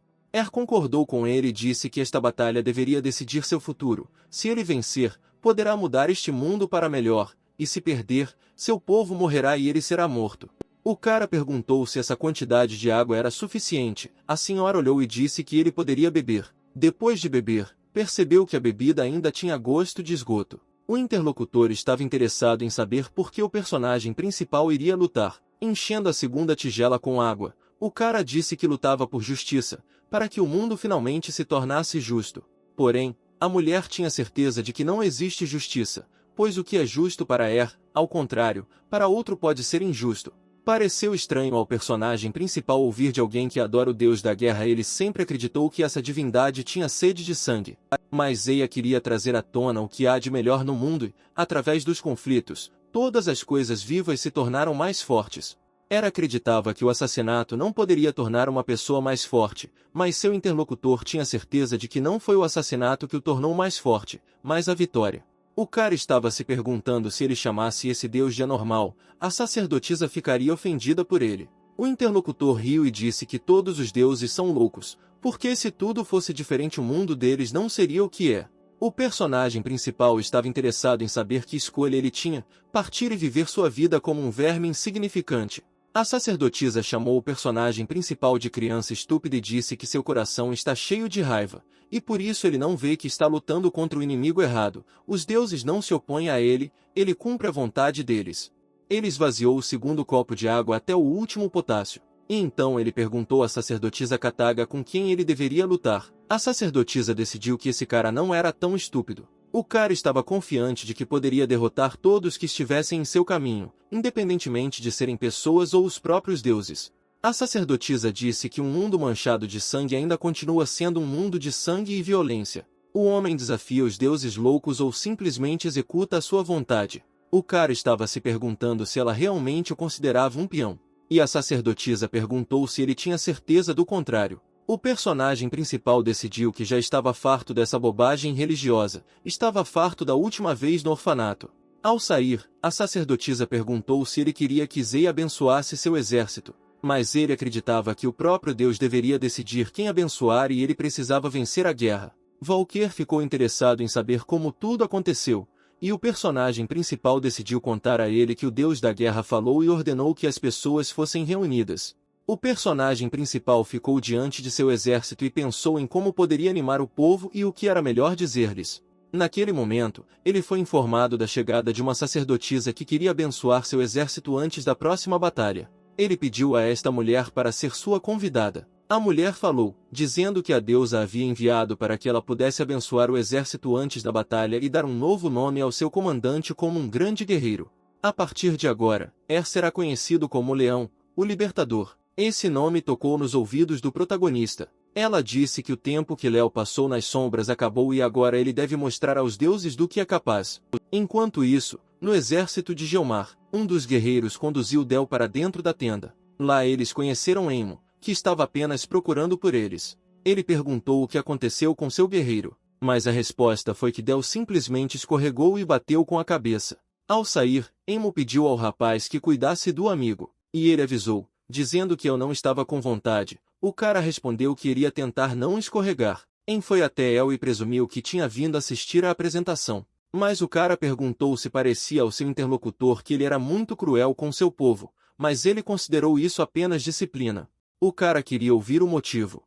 Concordou com ele e disse que esta batalha deveria decidir seu futuro. Se ele vencer, poderá mudar este mundo para melhor, e se perder, seu povo morrerá e ele será morto. O cara perguntou se essa quantidade de água era suficiente. A senhora olhou e disse que ele poderia beber. Depois de beber, percebeu que a bebida ainda tinha gosto de esgoto. O interlocutor estava interessado em saber por que o personagem principal iria lutar, enchendo a segunda tigela com água. O cara disse que lutava por justiça, para que o mundo finalmente se tornasse justo. Porém, a mulher tinha certeza de que não existe justiça, pois o que é justo para ao contrário, para outro pode ser injusto. Pareceu estranho ao personagem principal ouvir de alguém que adora o deus da guerra. Ele sempre acreditou que essa divindade tinha sede de sangue. Mas Zeia queria trazer à tona o que há de melhor no mundo e, através dos conflitos, todas as coisas vivas se tornaram mais fortes. Acreditava que o assassinato não poderia tornar uma pessoa mais forte, mas seu interlocutor tinha certeza de que não foi o assassinato que o tornou mais forte, mas a vitória. O cara estava se perguntando se ele chamasse esse deus de anormal, a sacerdotisa ficaria ofendida por ele. O interlocutor riu e disse que todos os deuses são loucos, porque se tudo fosse diferente o mundo deles não seria o que é. O personagem principal estava interessado em saber que escolha ele tinha, partir e viver sua vida como um verme insignificante. A sacerdotisa chamou o personagem principal de criança estúpida e disse que seu coração está cheio de raiva, e por isso ele não vê que está lutando contra o inimigo errado. Os deuses não se opõem a ele, ele cumpre a vontade deles. Ele esvaziou o segundo copo de água até o último potássio. E então ele perguntou à sacerdotisa Kataga com quem ele deveria lutar. A sacerdotisa decidiu que esse cara não era tão estúpido. O cara estava confiante de que poderia derrotar todos que estivessem em seu caminho, independentemente de serem pessoas ou os próprios deuses. A sacerdotisa disse que um mundo manchado de sangue ainda continua sendo um mundo de sangue e violência. O homem desafia os deuses loucos ou simplesmente executa a sua vontade. O cara estava se perguntando se ela realmente o considerava um peão. E a sacerdotisa perguntou se ele tinha certeza do contrário. O personagem principal decidiu que já estava farto dessa bobagem religiosa, estava farto da última vez no orfanato. Ao sair, a sacerdotisa perguntou se ele queria que Zeia abençoasse seu exército, mas ele acreditava que o próprio Deus deveria decidir quem abençoar e ele precisava vencer a guerra. Valkyr ficou interessado em saber como tudo aconteceu, e o personagem principal decidiu contar a ele que o Deus da guerra falou e ordenou que as pessoas fossem reunidas. O personagem principal ficou diante de seu exército e pensou em como poderia animar o povo e o que era melhor dizer-lhes. Naquele momento, ele foi informado da chegada de uma sacerdotisa que queria abençoar seu exército antes da próxima batalha. Ele pediu a esta mulher para ser sua convidada. A mulher falou, dizendo que a deusa a havia enviado para que ela pudesse abençoar o exército antes da batalha e dar um novo nome ao seu comandante como um grande guerreiro. A partir de agora, será conhecido como Leão, o Libertador. Esse nome tocou nos ouvidos do protagonista. Ela disse que o tempo que Léo passou nas sombras acabou e agora ele deve mostrar aos deuses do que é capaz. Enquanto isso, no exército de Geomar, um dos guerreiros conduziu Del para dentro da tenda. Lá eles conheceram Emo, que estava apenas procurando por eles. Ele perguntou o que aconteceu com seu guerreiro, mas a resposta foi que Del simplesmente escorregou e bateu com a cabeça. Ao sair, Emo pediu ao rapaz que cuidasse do amigo, e ele avisou, dizendo que eu não estava com vontade. O cara respondeu que iria tentar não escorregar. Em foi até El e presumiu que tinha vindo assistir à apresentação. Mas o cara perguntou se parecia ao seu interlocutor que ele era muito cruel com seu povo, mas ele considerou isso apenas disciplina. O cara queria ouvir o motivo.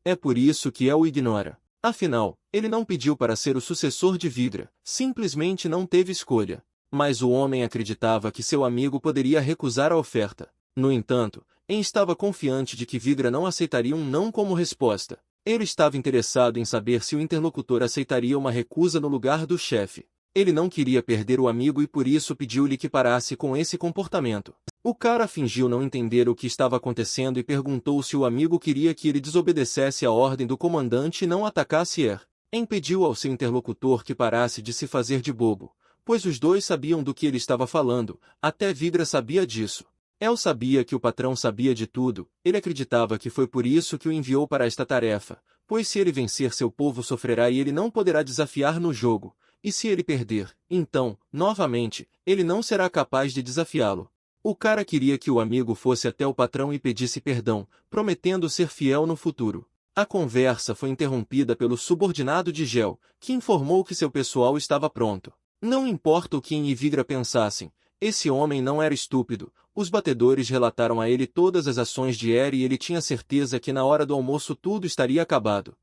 É por isso que El o ignora. Afinal, ele não pediu para ser o sucessor de Vidra, simplesmente não teve escolha. Mas o homem acreditava que seu amigo poderia recusar a oferta. No entanto, En estava confiante de que Vidra não aceitaria um não como resposta. Ele estava interessado em saber se o interlocutor aceitaria uma recusa no lugar do chefe. Ele não queria perder o amigo e por isso pediu-lhe que parasse com esse comportamento. O cara fingiu não entender o que estava acontecendo e perguntou se o amigo queria que ele desobedecesse a ordem do comandante e não atacasse Er. En pediu ao seu interlocutor que parasse de se fazer de bobo, pois os dois sabiam do que ele estava falando, até Vigra sabia disso. El sabia que o patrão sabia de tudo, ele acreditava que foi por isso que o enviou para esta tarefa, pois se ele vencer seu povo sofrerá e ele não poderá desafiar no jogo, e se ele perder, então, novamente, ele não será capaz de desafiá-lo. O cara queria que o amigo fosse até o patrão e pedisse perdão, prometendo ser fiel no futuro. A conversa foi interrompida pelo subordinado de Gel, que informou que seu pessoal estava pronto. Não importa o que En e Vigra pensassem, esse homem não era estúpido. Os batedores relataram a ele todas as ações de Er e ele tinha certeza que na hora do almoço tudo estaria acabado.